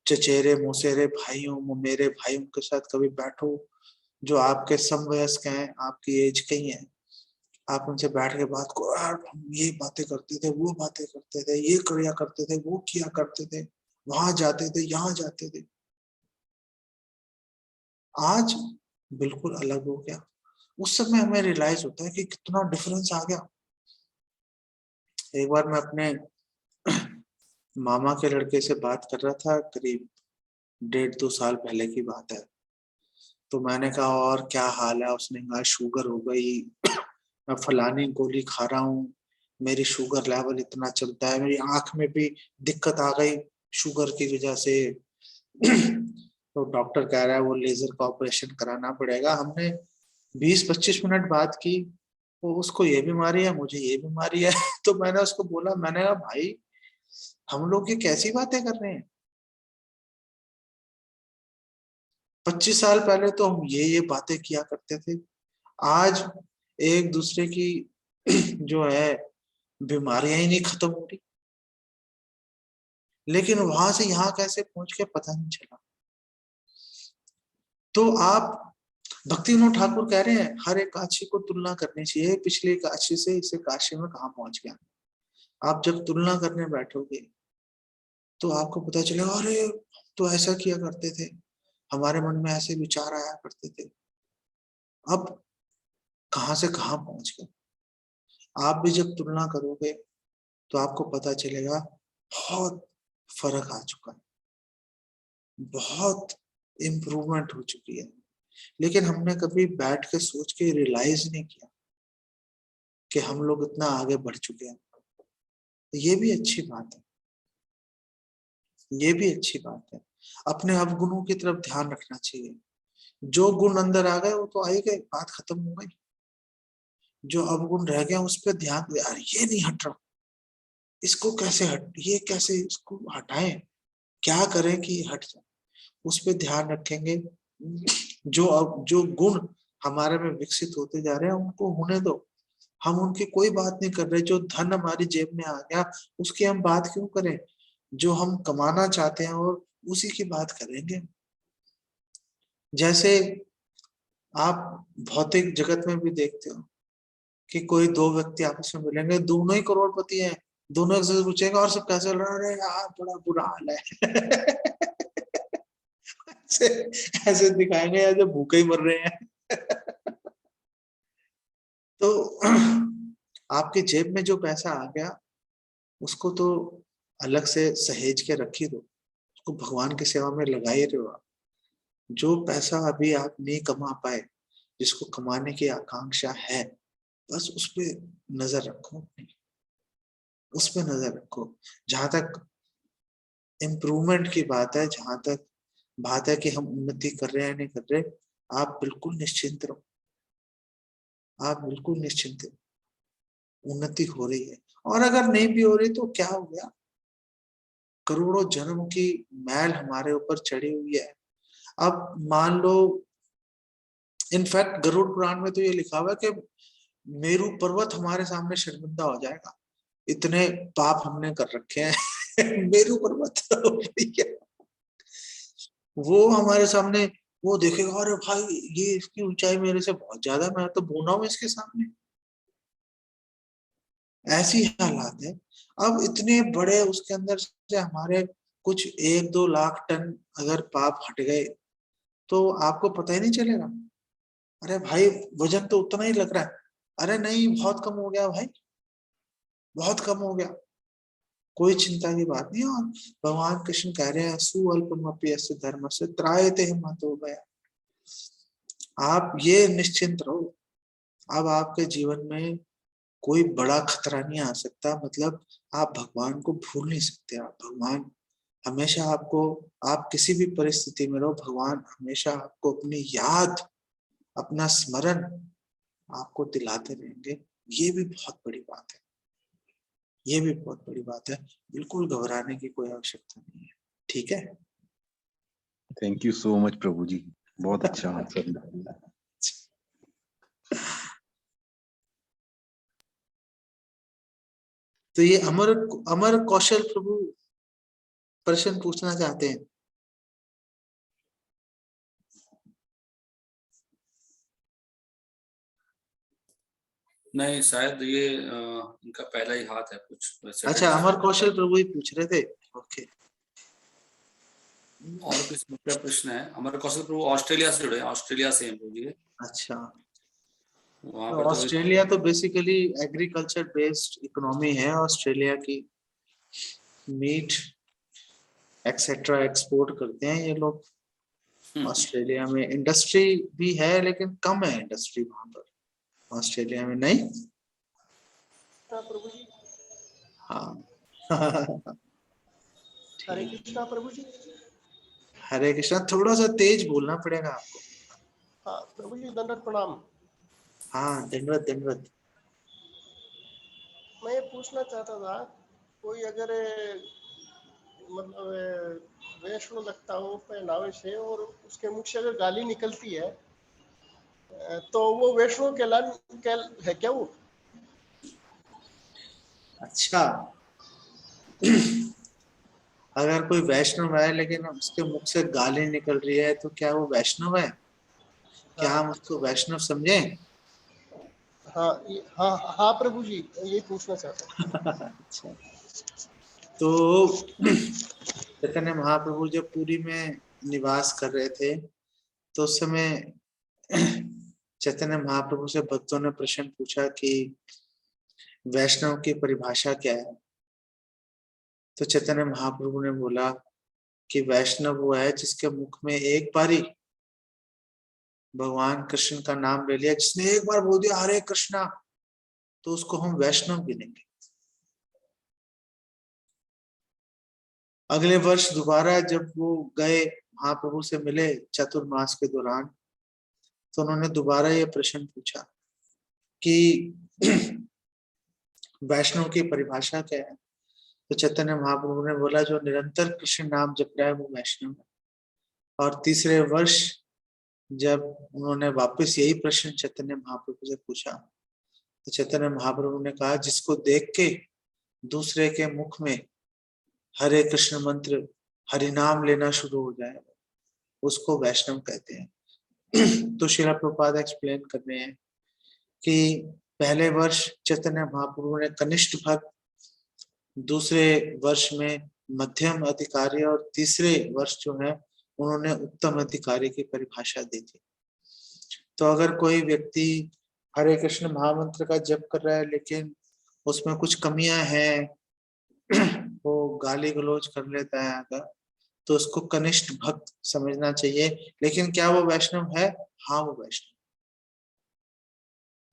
चचेरे मौसेरे भाई हो, मेरे भाई, उनके साथ कभी बैठो, जो आपके समवयस्क हैं, आपकी एज के ही हैं, आप उनसे बैठ के बात को, यार हम ये बातें करते थे, वो बातें करते थे, ये किया करते थे, वो किया करते थे, वहां जाते थे, यहाँ जाते थे। आज बिल्कुल अलग हो गया। उस समय हमें रियलाइज होता है कि कितना डिफरेंस आ गया। एक बार मैं अपने मामा के लड़के से बात कर रहा था, करीब 1.5-2 साल पहले की बात है। तो मैंने कहा और क्या हाल है, उसने कहा शुगर हो गई, मैं फलानी गोली खा रहा हूँ, मेरी शुगर लेवल इतना चलता है, मेरी आंख में भी दिक्कत आ गई शुगर की वजह से। तो डॉक्टर कह रहा है वो लेजर का ऑपरेशन कराना पड़ेगा। हमने 20-25 मिनट बात की, वो उसको ये बीमारी है, मुझे ये बीमारी है। तो मैंने उसको बोला, मैंने कहा भाई हम लोग ये कैसी बातें कर रहे हैं, 25 साल पहले तो हम ये बातें किया करते थे। आज एक दूसरे की जो है बीमारियां ही नहीं खत्म हो रही, लेकिन वहां से यहाँ कैसे पहुंच के पता नहीं चला। तो आप, भक्ति विनोद ठाकुर कह रहे हैं हर एक काशी को तुलना करनी चाहिए, पिछले काशी से इसे काशी में कहा पहुंच गया। आप जब तुलना करने बैठोगे तो आपको पता चलेगा, अरे तो ऐसा किया करते थे, हमारे मन में ऐसे विचार आया करते थे, अब कहां से कहां पहुंच गए। आप भी जब तुलना करोगे तो आपको पता चलेगा बहुत फर्क आ चुका है, बहुत इम्प्रूवमेंट हो चुकी है। लेकिन हमने कभी बैठ के सोच के रियलाइज नहीं किया कि हम लोग इतना आगे बढ़ चुके हैं। तो ये भी अच्छी बात है। ये भी अच्छी बात है। अपने अवगुणों की तरफ ध्यान रखना चाहिए। जो गुण अंदर आ गए वो तो आ ही गए, बात खत्म हो गई। जो अवगुण रह गया उस पर ध्यान दे, यार ये नहीं हट रहा, इसको कैसे ये कैसे इसको हटाएं, क्या करें कि हट जाए, उस पर ध्यान रखेंगे। जो गुण हमारे में विकसित होते जा रहे हैं उनको होने दो, हम उनकी कोई बात नहीं कर रहे। जो धन हमारी जेब में आ गया उसकी हम बात क्यों करें, जो हम कमाना चाहते हैं और उसी की बात करेंगे। जैसे आप भौतिक जगत में भी देखते हो कि कोई दो व्यक्ति आपस में मिलेंगे, दोनों ही करोड़पति हैं, दोनों एक से पूछेंगे और सब कैसे चल रहा है, अरे यार बड़ा बुरा हाल है। ऐसे ऐसे दिखाएंगे या जो भूखे ही मर रहे हैं। तो आपकी जेब में जो पैसा आ गया उसको तो अलग से सहेज के रखी दो, उसको भगवान की सेवा में लगाए रहो आप। जो पैसा अभी आप नहीं कमा पाए, जिसको कमाने की आकांक्षा है, बस उस पे नजर रखो, उस पे नजर रखो। जहां तक इम्प्रूवमेंट की बात है, जहां तक बात है कि हम उन्नति कर रहे हैं नहीं कर रहे, आप बिल्कुल निश्चिंत रहो, आप बिल्कुल निश्चिंत रहो, उन्नति हो रही है। और अगर नहीं भी हो रही तो क्या हो गया, करोड़ों जन्म की मैल हमारे ऊपर चढ़ी हुई है। अब मान लो, इनफैक्ट गरुड़ पुराण में तो ये लिखा हुआ है कि मेरू पर्वत हमारे सामने शर्मिंदा हो जाएगा, इतने पाप हमने कर रखे हैं। मेरू पर्वत भैया वो हमारे सामने, वो देखेगा अरे भाई ये इसकी ऊंचाई मेरे से बहुत ज्यादा, मैं तो बूना हूं इसके सामने। ऐसी हालात है। अब इतने बड़े उसके अंदर से हमारे कुछ 1-2 लाख टन अगर पाप हट गए तो आपको पता ही नहीं चलेगा। अरे भाई वजन तो उतना ही लग रहा है, अरे नहीं बहुत कम हो गया भाई, बहुत कम हो गया, कोई चिंता की बात नहीं। और भगवान कृष्ण कह रहे हैं सुअल्पमपि अस्य धर्म से त्रायते महतो भयः। आप ये निश्चिंत रहो, अब आपके जीवन में कोई बड़ा खतरा नहीं आ सकता, मतलब आप भगवान को भूल नहीं सकते। आप भगवान हमेशा आपको, आप किसी भी परिस्थिति में रहो, भगवान हमेशा आपको अपनी याद, अपना स्मरण आपको दिलाते रहेंगे। ये भी बहुत बड़ी बात है, ये भी बहुत बड़ी बात है। बिल्कुल घबराने की कोई आवश्यकता नहीं है, ठीक है। Thank you so much Prabhu जी, बहुत अच्छा आंसर। तो ये अमर अमर कौशल प्रभु प्रश्न पूछना चाहते हैं। नहीं, शायद ये इनका पहला ही हाथ है कुछ वैसे। अच्छा, अमर कौशल प्रभु ही पूछ रहे थे, ओके। और किसी दूसरा प्रश्न है? अमर कौशल प्रभु ऑस्ट्रेलिया से जुड़े हैं, ऑस्ट्रेलिया से हैं प्रभु जी। अच्छा, वहाँ तो पे तो ऑस्ट्रेलिया तो बेसिकली एग्रीकल्चर बेस्ड इकोनॉमी है ऑस्ट्रेलिया की, मीट एक्सेट्रा एक्सपोर्ट करते हैं ये लोग। ऑस्ट्रेलिया में इंडस्ट्री भी है लेकिन कम है इंडस्ट्री वहां पर, ऑस्ट्रेलिया में नहीं। प्रभु जी, हाँ। हरे ठीक, कृष्णा प्रभु जी। हरे कृष्णा, थोड़ा सा तेज बोलना पड़ेगा आपको। हाँ प्रभु जी, दंडवत प्रणाम। हाँ, दंडवत दंडवत। मैं ये पूछना चाहता था, कोई अगर मतलब वैष्णो लगता हो पहनावे से और उसके मुख से अगर गाली निकलती है तो वो वैष्णो है क्या वो? अच्छा, अगर कोई वैष्णव है लेकिन उसके मुख से गाली निकल रही है तो क्या वो वैष्णव है? क्या हाँ हम उसको वैष्णव समझें? हाँ हाँ हाँ प्रभु जी, ये पूछना चाहता हूँ। अच्छा, तो चैतन्य महाप्रभु जब पुरी में निवास कर रहे थे तो उस समय चैतन्य महाप्रभु से भक्तों ने प्रश्न पूछा कि वैष्णव की परिभाषा क्या है। तो चैतन्य महाप्रभु ने बोला कि वैष्णव वो है जिसके मुख में एक बारी भगवान कृष्ण का नाम ले लिया, जिसने एक बार बोल दिया हरे कृष्णा, तो उसको हम वैष्णव गिनेंगे। अगले वर्ष दोबारा जब वो गए महाप्रभु से मिले चतुर्मास के दौरान, तो उन्होंने दोबारा ये प्रश्न पूछा कि वैष्णव की परिभाषा क्या है। तो चैतन्य महाप्रभु ने बोला जो निरंतर कृष्ण नाम जप रहा है वो वैष्णव है। और तीसरे वर्ष जब उन्होंने वापस यही प्रश्न चैतन्य महाप्रभु से पूछा, तो चैतन्य महाप्रभु ने कहा जिसको देख के दूसरे के मुख में हरे कृष्ण मंत्र हरि नाम लेना शुरू हो जाए उसको वैष्णव कहते हैं। तो श्रील प्रभुपाद एक्सप्लेन कर रहे हैं कि पहले वर्ष चैतन्य महाप्रभु ने कनिष्ठ भक्त, दूसरे वर्ष में मध्यम अधिकारी और तीसरे वर्ष जो है उन्होंने उत्तम अधिकारी की परिभाषा दी थी। तो अगर कोई व्यक्ति हरे कृष्ण महामंत्र का जप कर रहा है लेकिन उसमें कुछ कमियां हैं, वो गाली गलौज कर लेता है अगर, तो उसको कनिष्ठ भक्त समझना चाहिए। लेकिन क्या वो वैष्णव है? हाँ वो वैष्णव,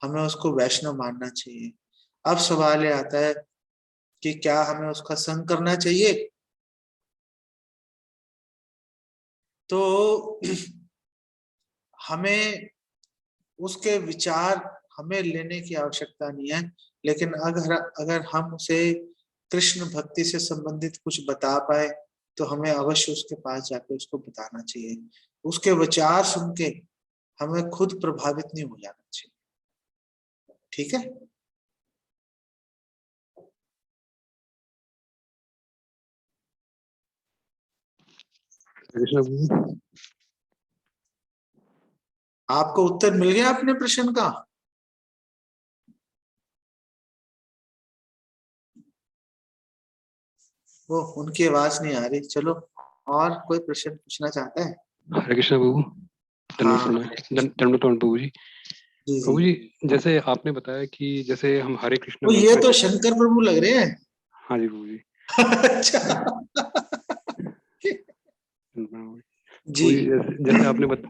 हमें उसको वैष्णव मानना चाहिए। अब सवाल ये आता है कि क्या हमें उसका संग करना चाहिए? तो हमें उसके विचार हमें लेने की आवश्यकता नहीं है, लेकिन अगर हम उसे कृष्ण भक्ति से संबंधित कुछ बता पाए तो हमें अवश्य उसके पास जाकर उसको बताना चाहिए। उसके विचार सुन के हमें खुद प्रभावित नहीं हो जाना चाहिए। ठीक है? आपको उत्तर मिल गया अपने प्रश्न का? वो उनकी आवाज नहीं आ रही। चलो, और कोई प्रश्न पूछना चाहता है? हरे कृष्ण प्रभु। दंडवत प्रभु जी। प्रभु जी, जैसे आपने बताया कि जैसे हम हरे कृष्ण, ये तो शंकर प्रभु लग रहे हैं। हाँ जी प्रभु जी। अच्छा जी,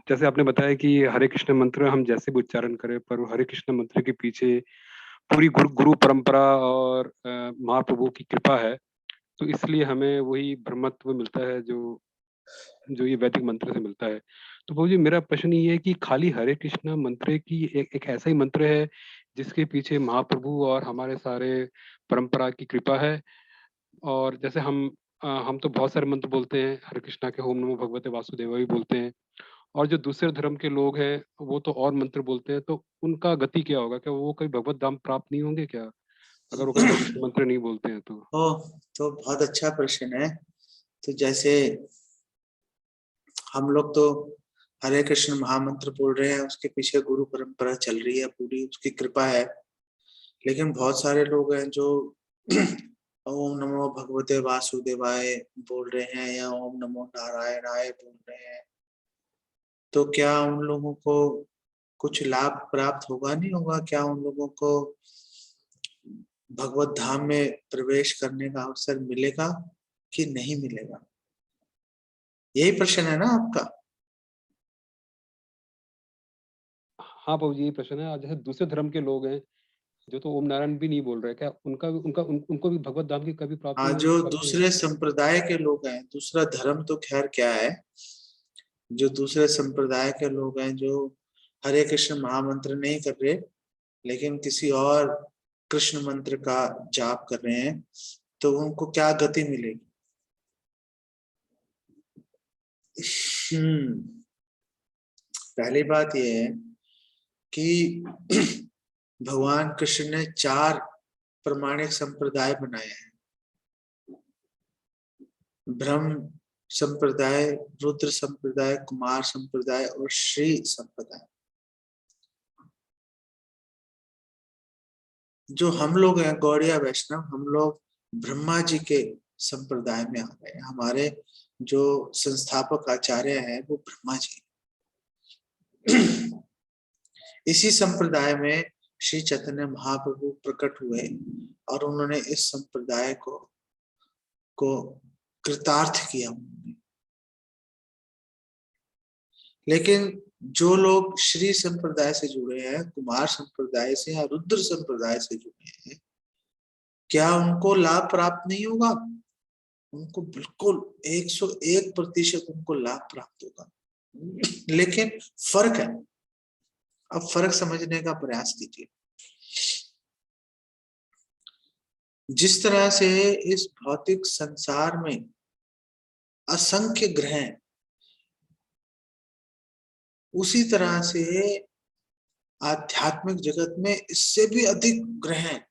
जैसे आपने बताया कि हरे कृष्ण मंत्र हम जैसे भी उच्चारण करें, पर हरे कृष्ण मंत्र के पीछे पूरी गुरु परंपरा और महाप्रभु की कृपा है, तो इसलिए हमें वही ब्रह्मत्व मिलता है जो ये वैदिक मंत्र से मिलता है। तो प्रभु जी, मेरा प्रश्न ये है कि खाली हरे कृष्ण मंत्र की एक ऐसा ही मंत्र है जिसके पीछे महाप्रभु और हमारे सारे परंपरा की कृपा है? और जैसे हम तो बहुत सारे मंत्र बोलते हैं, हरे कृष्णा के ओम नमो भगवते वासुदेवाय भी बोलते हैं, और जो दूसरे धर्म के लोग हैं वो तो और मंत्र बोलते हैं, तो उनका गति क्या होगा? क्या वो कोई भगवत धाम प्राप्त नहीं होंगे क्या, अगर वो कोई हरे कृष्ण मंत्र नहीं बोलते हैं तो? तो बहुत अच्छा प्रश्न है। तो जैसे हम लोग तो हरे कृष्ण महामंत्र बोल रहे हैं, उसके पीछे गुरु परंपरा चल रही है, पूरी उसकी कृपा है। लेकिन बहुत सारे लोग हैं जो ओम नमो भगवते वासुदेवाय बोल रहे हैं या ओम नमो नारायणाय बोल रहे हैं, तो क्या उन लोगों को कुछ लाभ प्राप्त होगा? नहीं होगा। क्या उन लोगों को भगवत धाम में प्रवेश करने का अवसर मिलेगा कि नहीं मिलेगा? यही प्रश्न है ना आपका? हाँ प्रभु जी, यही प्रश्न है। जैसे दूसरे धर्म के लोग हैं जो तो ओम नारायण भी नहीं बोल रहे, क्या उनको भी भगवत धाम की कभी प्राप्ति हाँ, नहीं जो होगी? दूसरे संप्रदाय के लोग हैं, दूसरा धर्म तो खैर क्या है, जो दूसरे संप्रदाय के लोग हैं जो हरे कृष्ण महामंत्र नहीं कर रहे लेकिन किसी और कृष्ण मंत्र का जाप कर रहे हैं, तो उनको क्या गति मिलेगी? पहली बात यह है कि भगवान कृष्ण ने 4 प्रमाणिक संप्रदाय बनाए हैं। ब्रह्म संप्रदाय, रुद्र संप्रदाय, कुमार संप्रदाय और श्री संप्रदाय। जो हम लोग हैं गौड़िया वैष्णव, हम लोग ब्रह्मा जी के संप्रदाय में आ गए। हमारे जो संस्थापक आचार्य हैं वो ब्रह्मा जी। इसी संप्रदाय में श्री चैतन्य महाप्रभु प्रकट हुए और उन्होंने इस संप्रदाय को कृतार्थ किया। लेकिन जो लोग श्री संप्रदाय से जुड़े हैं, कुमार संप्रदाय से या रुद्र संप्रदाय से जुड़े हैं, क्या उनको लाभ प्राप्त नहीं होगा? उनको बिल्कुल 101% उनको लाभ प्राप्त होगा। लेकिन फर्क है, अब फर्क समझने का प्रयास कीजिए। जिस तरह से इस भौतिक संसार में असंख्य ग्रह हैं, उसी तरह से आध्यात्मिक जगत में इससे भी अधिक ग्रह हैं।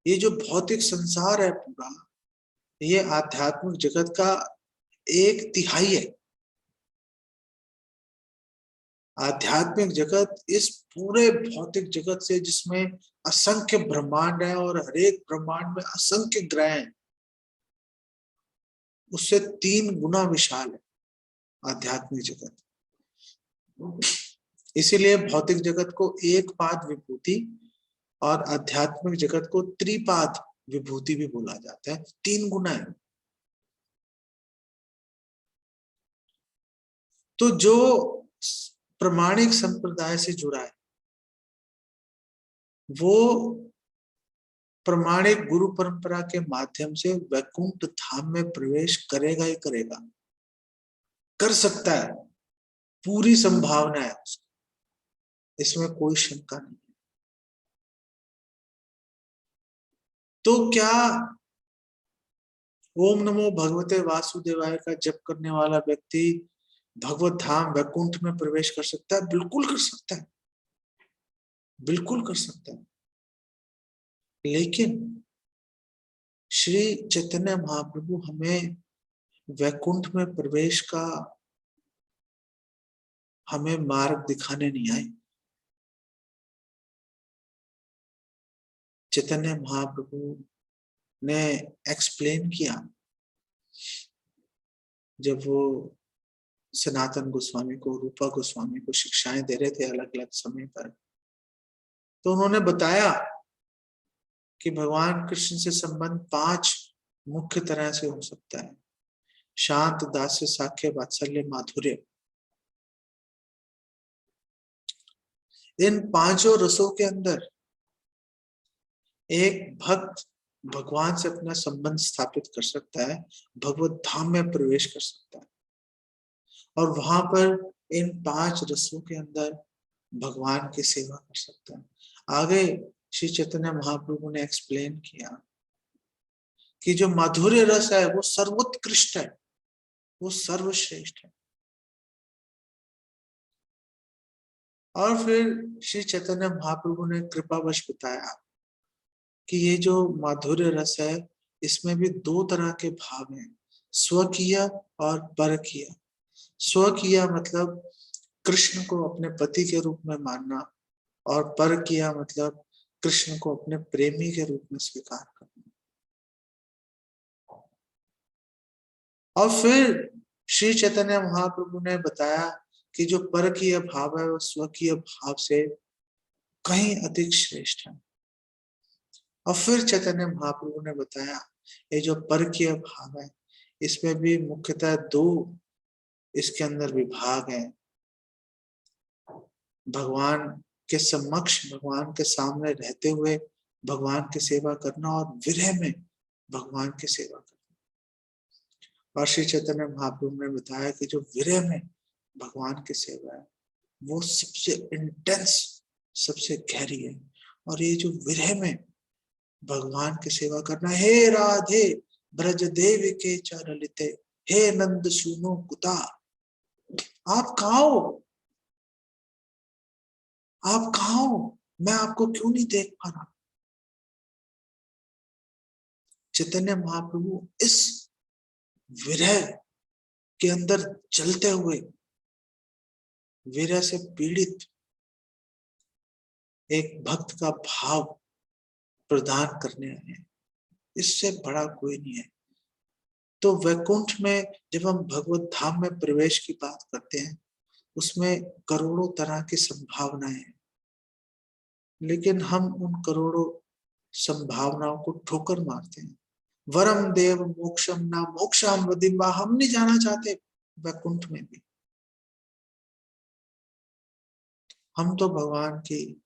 ये जो भौतिक संसार है पूरा, ये आध्यात्मिक जगत का 1/3 है। आध्यात्मिक जगत इस पूरे भौतिक जगत से, जिसमें असंख्य ब्रह्मांड है और हर एक ब्रह्मांड में असंख्य ग्रह हैं, उससे 3 गुना विशाल है आध्यात्मिक जगत। इसीलिए भौतिक जगत को एक पाद विभूति और आध्यात्मिक जगत को त्रिपाद विभूति भी बोला जाता है। 3 गुना है। तो जो प्रामाणिक संप्रदाय से जुड़ा है, वो प्रामाणिक गुरु परंपरा के माध्यम से वैकुंठ धाम में प्रवेश करेगा ही करेगा, कर सकता है, पूरी संभावना है, इसमें कोई शंका नहीं है। तो क्या ओम नमो भगवते वासुदेवाय का जप करने वाला व्यक्ति भगवत धाम वैकुंठ में प्रवेश कर सकता है? बिल्कुल कर सकता है, बिल्कुल कर सकता है। लेकिन श्री चैतन्य महाप्रभु हमें वैकुंठ में प्रवेश का हमें मार्ग दिखाने नहीं आए। चैतन्य महाप्रभु ने एक्सप्लेन किया, जब वो सनातन गोस्वामी को, रूपा गोस्वामी को शिक्षाएं दे रहे थे अलग अलग समय पर, तो उन्होंने बताया कि भगवान कृष्ण से संबंध 5 मुख्य तरह से हो सकता है। शांत, दास्य, साख्य, वात्सल्य, माधुर्य। इन 5 रसों के अंदर एक भक्त भगवान से अपना संबंध स्थापित कर सकता है, भगवत धाम में प्रवेश कर सकता है, और वहां पर इन 5 रसों के अंदर भगवान की सेवा कर सकता है। आगे श्री चैतन्य महाप्रभु ने एक्सप्लेन किया कि जो माधुर्य रस है वो सर्वोत्कृष्ट है, वो सर्वश्रेष्ठ है। और फिर श्री चैतन्य महाप्रभु ने कृपावश बताया कि ये जो माधुर्य रस है, इसमें भी 2 तरह के भाव हैं, स्वकीय और परकीय। स्वकीय मतलब कृष्ण को अपने पति के रूप में मानना, और परकीय मतलब कृष्ण को अपने प्रेमी के रूप में स्वीकार करना। और फिर श्री चैतन्य महाप्रभु ने बताया कि जो परकीय भाव है वो स्वकीय भाव से कहीं अधिक श्रेष्ठ है। और फिर चैतन्य महाप्रभु ने बताया ये जो परकीय भाव है, इसमें भी मुख्यतः 2 इसके अंदर विभाग है। भगवान के समक्ष, भगवान के सामने रहते हुए भगवान की सेवा करना, और विरह में भगवान की सेवा करना। और श्री चैतन्य महाप्रभु ने बताया कि जो विरह में भगवान की सेवा है वो सबसे इंटेंस, सबसे गहरी है। और ये जो विरह में भगवान की सेवा करना, हे राधे ब्रज देव के चरलिते, हे नंद सुनो कुता, आप कहाँ हो, आप कहाँ हो, मैं आपको क्यों नहीं देख पा रहा। चैतन्य महाप्रभु इस विरह के अंदर चलते हुए, विरह से पीड़ित एक भक्त का भाव प्रदान करने आए हैं, इससे बड़ा कोई नहीं है। तो वैकुंठ में जब हम भगवत धाम में प्रवेश की बात करते हैं, उसमें करोड़ों तरह की संभावनाएं हैं, लेकिन हम उन करोड़ों संभावनाओं को ठोकर मारते हैं। वरम देव मोक्षम ना मोक्षाम वदिम्बा, हम नहीं जाना चाहते वैकुंठ में भी। हम तो भगवान की,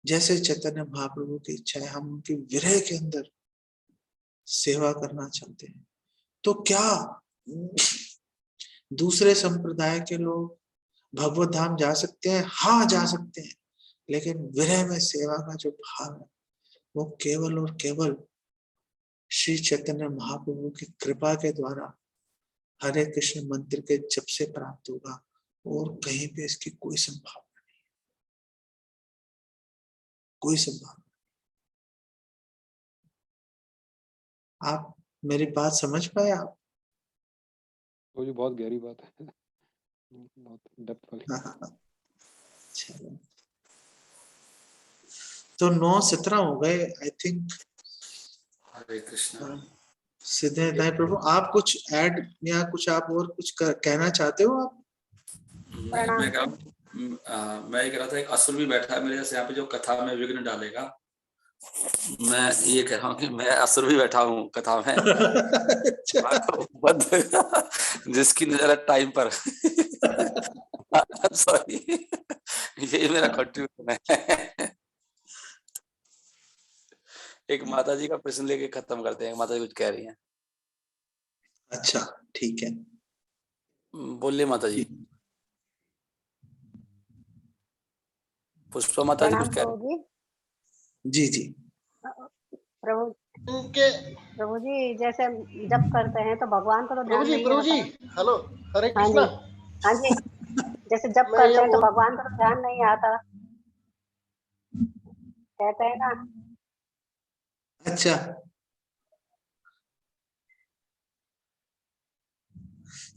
जैसे चैतन्य महाप्रभु की इच्छा है, हम उनकी विरह के अंदर सेवा करना चाहते हैं। तो क्या दूसरे संप्रदाय के लोग भगवत धाम जा सकते हैं? हाँ, जा सकते हैं, लेकिन विरह में सेवा का जो भाव है वो केवल और केवल श्री चैतन्य महाप्रभु की कृपा के द्वारा हरे कृष्ण मंत्र के जप से प्राप्त होगा, और कहीं पे इसकी कोई संभावना नहीं, कोई संभावना। आप मेरी बात समझ पाए आप? वो जी बहुत गहरी बात है, बहुत डेप्थ वाली। चलो, तो 9:17 हो गए आई थिंक। हरे कृष्णा। सिद्धार्थ प्रभु, आप कुछ ऐड या कुछ आप और कुछ कहना चाहते हो आप? मैं ये कह रहा था, एक असुर भी बैठा है मेरे जैसे यहाँ पे जो कथा में विघ्न डालेगा। मैं ये कह रहा हूँ कि मैं असुर भी बैठा हूँ कथा में। जिसकी नजर है टाइम पर। सॉरी, ये मेरा कंट्रीब्यूशन है। एक माता जी का प्रश्न लेके खत्म करते हैं। माता जी कुछ कह रही हैं। अच्छा, ठीक है, बोलिए माता जी। पुष्पा माता जी कुछ कह रही हैं। जी जी प्रभु जी, जैसे जब करते हैं तो भगवान को तो ध्यान नहीं प्रभु जी, हेलो, हरे कृष्णा। हाँ जी, जैसे जब करते हैं तो भगवान को तो ध्यान नहीं आता, कहते हैं ना। अच्छा,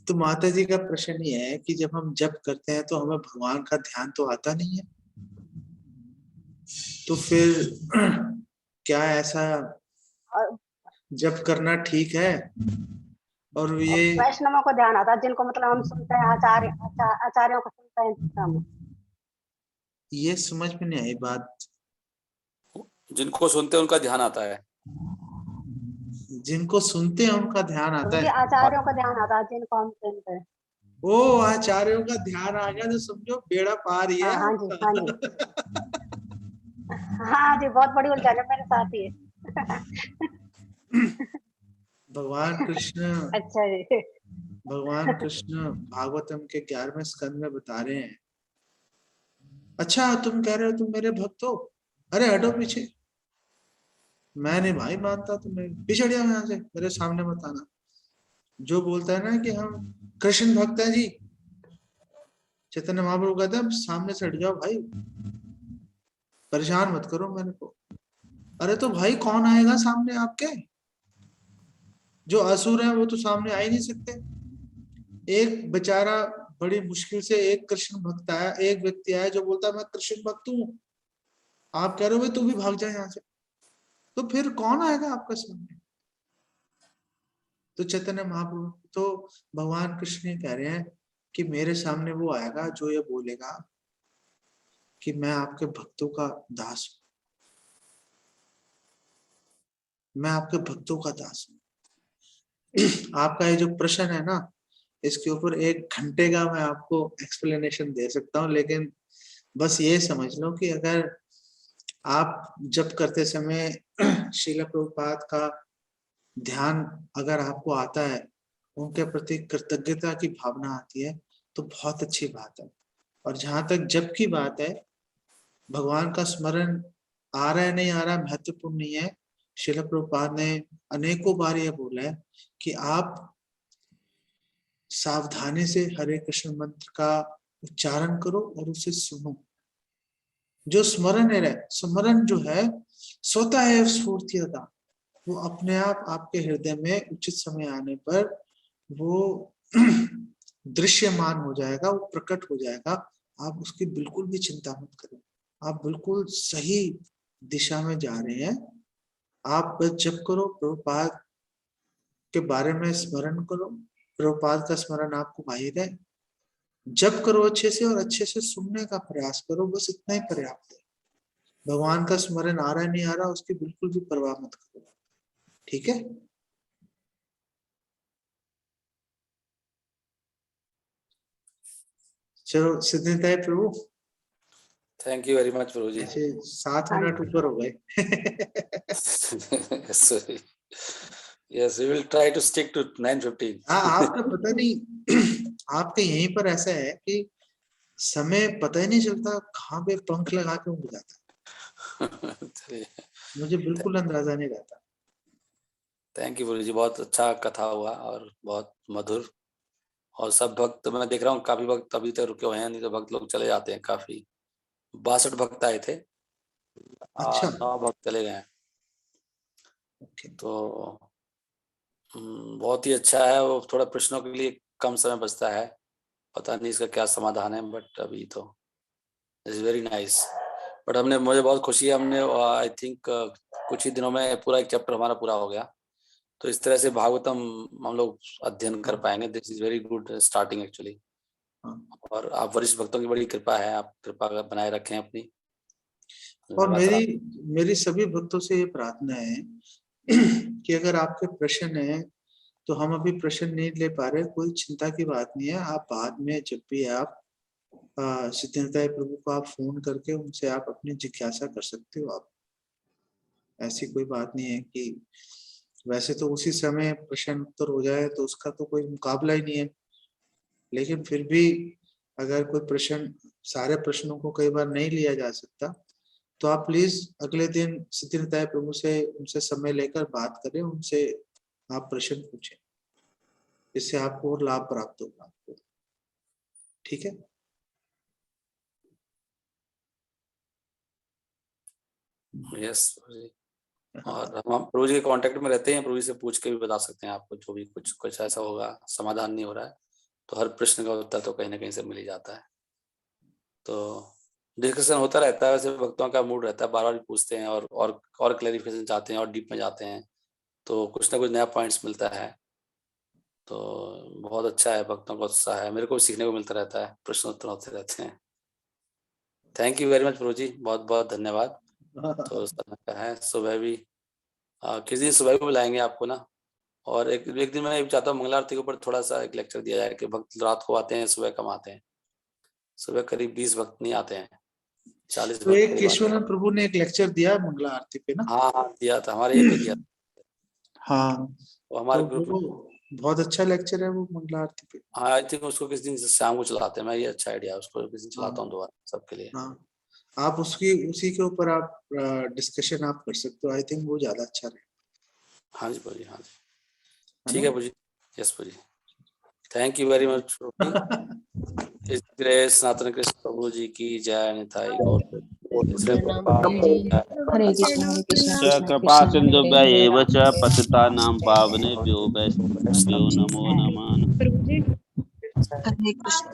तो माता जी का प्रश्न ये है कि जब हम जप करते हैं तो हमें भगवान का ध्यान तो आता नहीं है, तो फिर क्या ऐसा जप करना ठीक है? और ये वैष्णवों को ध्यान आता है, जिनको मतलब हम सुनते हैं, आचार्यों को सुनते हैं। ये समझ में नहीं आई बात। जिनको सुनते हैं उनका ध्यान आता है। जिनको सुनते हैं उनका ध्यान आता है। आचार्यों का ध्यान आता है, जिनको हम सुनते हैं। ओ, आचार्यों का ध्यान आ गया तो समझो बेड़ा पार ही है। हाँ जी, हाँ जी। हाँ जी, बहुत बड़ी उलझन है मेरे साथ ही। भगवान कृष्ण, अच्छा जी, भगवान कृष्ण भागवतम के 11वें स्कंद में बता रहे हैं। अच्छा, तुम कह रहे हो तुम मेरे भक्त हो, अरे हटो पीछे, मैं नहीं भाई मानता तुम्हें, पीछे जाओ यहाँ से, मेरे सामने मत आना। जो बोलता है ना कि हम कृष्ण भक्त हैं जी, चैतन्य महाप्रभु कहते हैं सामने से हट जाओ भाई, परेशान मत करो मेरे को। अरे तो भाई कौन आएगा सामने आपके? जो असुर है वो तो सामने आ ही नहीं सकते। एक बेचारा बड़ी मुश्किल से एक कृष्ण भक्त आया, एक व्यक्ति आया जो बोलता है मैं कृष्ण भक्त हूँ, आप कह रहे हो तू भी भाग जाए यहाँ से, तो फिर कौन आएगा आपका सामने? तो चैतन्य महाप्रभु तो भगवान कृष्ण कह रहे हैं कि मेरे सामने वो आएगा जो ये बोलेगा कि मैं आपके भक्तों का दास हूं, मैं आपके भक्तों का दास हूं। आपका ये जो प्रश्न है ना, इसके ऊपर 1 घंटे का मैं आपको एक्सप्लेनेशन दे सकता हूँ, लेकिन बस ये समझ लो कि अगर आप जप करते समय श्रील प्रभुपाद का ध्यान अगर आपको आता है, उनके प्रति कृतज्ञता की भावना आती है, तो बहुत अच्छी बात है। और जहां तक जप की बात है, भगवान का स्मरण आ रहा है नहीं आ रहा महत्वपूर्ण नहीं है। श्रील प्रभुपाद ने अनेकों बार यह बोला है कि आप सावधानी से हरे कृष्ण मंत्र का उच्चारण करो और उसे सुनो। जो स्मरण है, स्मरण जो है स्वतः है स्फूर्तिता, वो अपने आप आपके हृदय में उचित समय आने पर वो दृश्यमान हो जाएगा, वो प्रकट हो जाएगा। आप उसकी बिल्कुल भी चिंता मत करो, आप बिल्कुल सही दिशा में जा रहे हैं। आप जप करो, प्रभुपाद के बारे में स्मरण करो, प्रभुपाद का स्मरण आपको बाहिर है, जप करो अच्छे से और अच्छे से सुनने का प्रयास करो, बस इतना ही पर्याप्त है। भगवान का स्मरण आ रहा है नहीं आ रहा उसकी बिल्कुल भी परवाह मत करो, ठीक है? चलो सिद्धिदाय प्रभु, thank you very much Prabhu जी। ऐसे 7 मिनट ऊपर हो गए। Yes, we will try to stick to 9:15. हाँ, आपका पता नहीं आपके यहीं पर ऐसा है कि समय पता ही नहीं चलता कहाँ पे पंख लगा के उड़ जाता है। चलिए, मुझे बिल्कुल अंदाजा नहीं रहता। थैंक यू गुरुजी, बहुत अच्छा कथा हुआ और बहुत मधुर। और सब भक्त मैं देख रहा हूँ, काफी भक्त अभी तक रुके हुए हैं, नहीं तो भक्त लोग चले जाते हैं। काफी 62 भक्त आए थे, अच्छा। 9 भक्त चले गए हैं। ओके। तो बहुत ही अच्छा है। वो थोड़ा प्रश्नों के लिए कम समय बचता है, पता नहीं इसका क्या समाधान है, बट अभी तो इट्स वेरी नाइस। बट मुझे बहुत खुशी है, हमने आई थिंक कुछ ही दिनों में पूरा एक चैप्टर हमारा पूरा हो गया। तो इस तरह से भागवतम हम लोग अध्ययन कर पाएंगे। This is very good starting actually. और आप वरिष्ठ भक्तों की बड़ी कृपा है, आप कृपा बनाए रखें अपनी। और मेरी सभी भक्तों से ये प्रार्थना है कि अगर आपके प्रश्न है तो हम अभी प्रश्न नहीं ले पा रहे, कोई चिंता की बात नहीं है। आप बाद में जब भी आप सिद्धांत प्रभु को आप फोन करके उनसे आप अपनी जिज्ञासा कर सकते हो। आप ऐसी कोई बात नहीं है कि वैसे तो उसी समय प्रश्न उत्तर हो जाए तो उसका तो कोई मुकाबला ही नहीं है, लेकिन फिर भी अगर कोई प्रश्न, सारे प्रश्नों को कई बार नहीं लिया जा सकता, तो आप प्लीज अगले दिन सिद्धिदाता प्रभु से उनसे समय लेकर बात करें, उनसे आप प्रश्न पूछें, इससे आपको और लाभ प्राप्त होगा आपको। ठीक है? यस। और हम प्रभु जी के कांटेक्ट में रहते हैं, प्रभु जी से पूछ के भी बता सकते हैं आपको, जो भी कुछ ऐसा होगा समाधान नहीं हो रहा है तो हर प्रश्न का उत्तर तो कहीं ना कहीं से मिल ही जाता है। तो डिस्कशन होता रहता है, वैसे भक्तों का मूड रहता है, बार बार पूछते हैं और क्लैरिफिकेशन चाहते हैं और डीप में जाते हैं, तो कुछ ना कुछ नया पॉइंट्स मिलता है। तो बहुत अच्छा है, भक्तों का उत्साह है, मेरे को सीखने को मिलता रहता है, प्रश्न उत्तर होते रहते हैं। Thank you very much Prabhu जी, बहुत बहुत धन्यवाद। तो इस तरह का है, सुबह भी किसी दिन सुबह भी बुलाएंगे आपको ना। और एक दिन मैं ये चाहता हूँ मंगला आरती के ऊपर थोड़ा सा एक लेक्चर दिया जाए कि भक्त रात को आते हैं, सुबह कम आते हैं। सुबह करीब 20 भक्त नहीं आते हैं, 40 तो भक्त। एक केशवानंद प्रभु ने एक लेक्चर दिया मंगला आरती पे ना? हाँ दिया था, हमारे ये पे दिया। हाँ, वो हमारे तो ग्रुप वो बहुत अच्छा लेक्चर है वो मंगला आरती पे। हाँ, आई थिंक उसको किसी दिन शाम को चलाते हैं। मैं ये अच्छा आइडिया, उसको किसी दिन चलाता हूँ दोबारा सबके लिए। हाँ, आप उसी के ऊपर आप डिस्कशन आप कर सकते हो। आई थिंक वो ज्यादा अच्छा रहेगा। हाँ जी प्रभु जी, हाँ जी, ठीक है Prabhu ji. Yes Prabhu ji, thank you very much Prabhu ji. इस ग्रेस सनातन कृष्ण प्रभु जी की जय। निताई गौर हरे कृष्ण कृपा सिन्धुभ्यः च पतितानां पावनेभ्यो वैष्णवेभ्यो नमो नमः। हरे कृष्ण।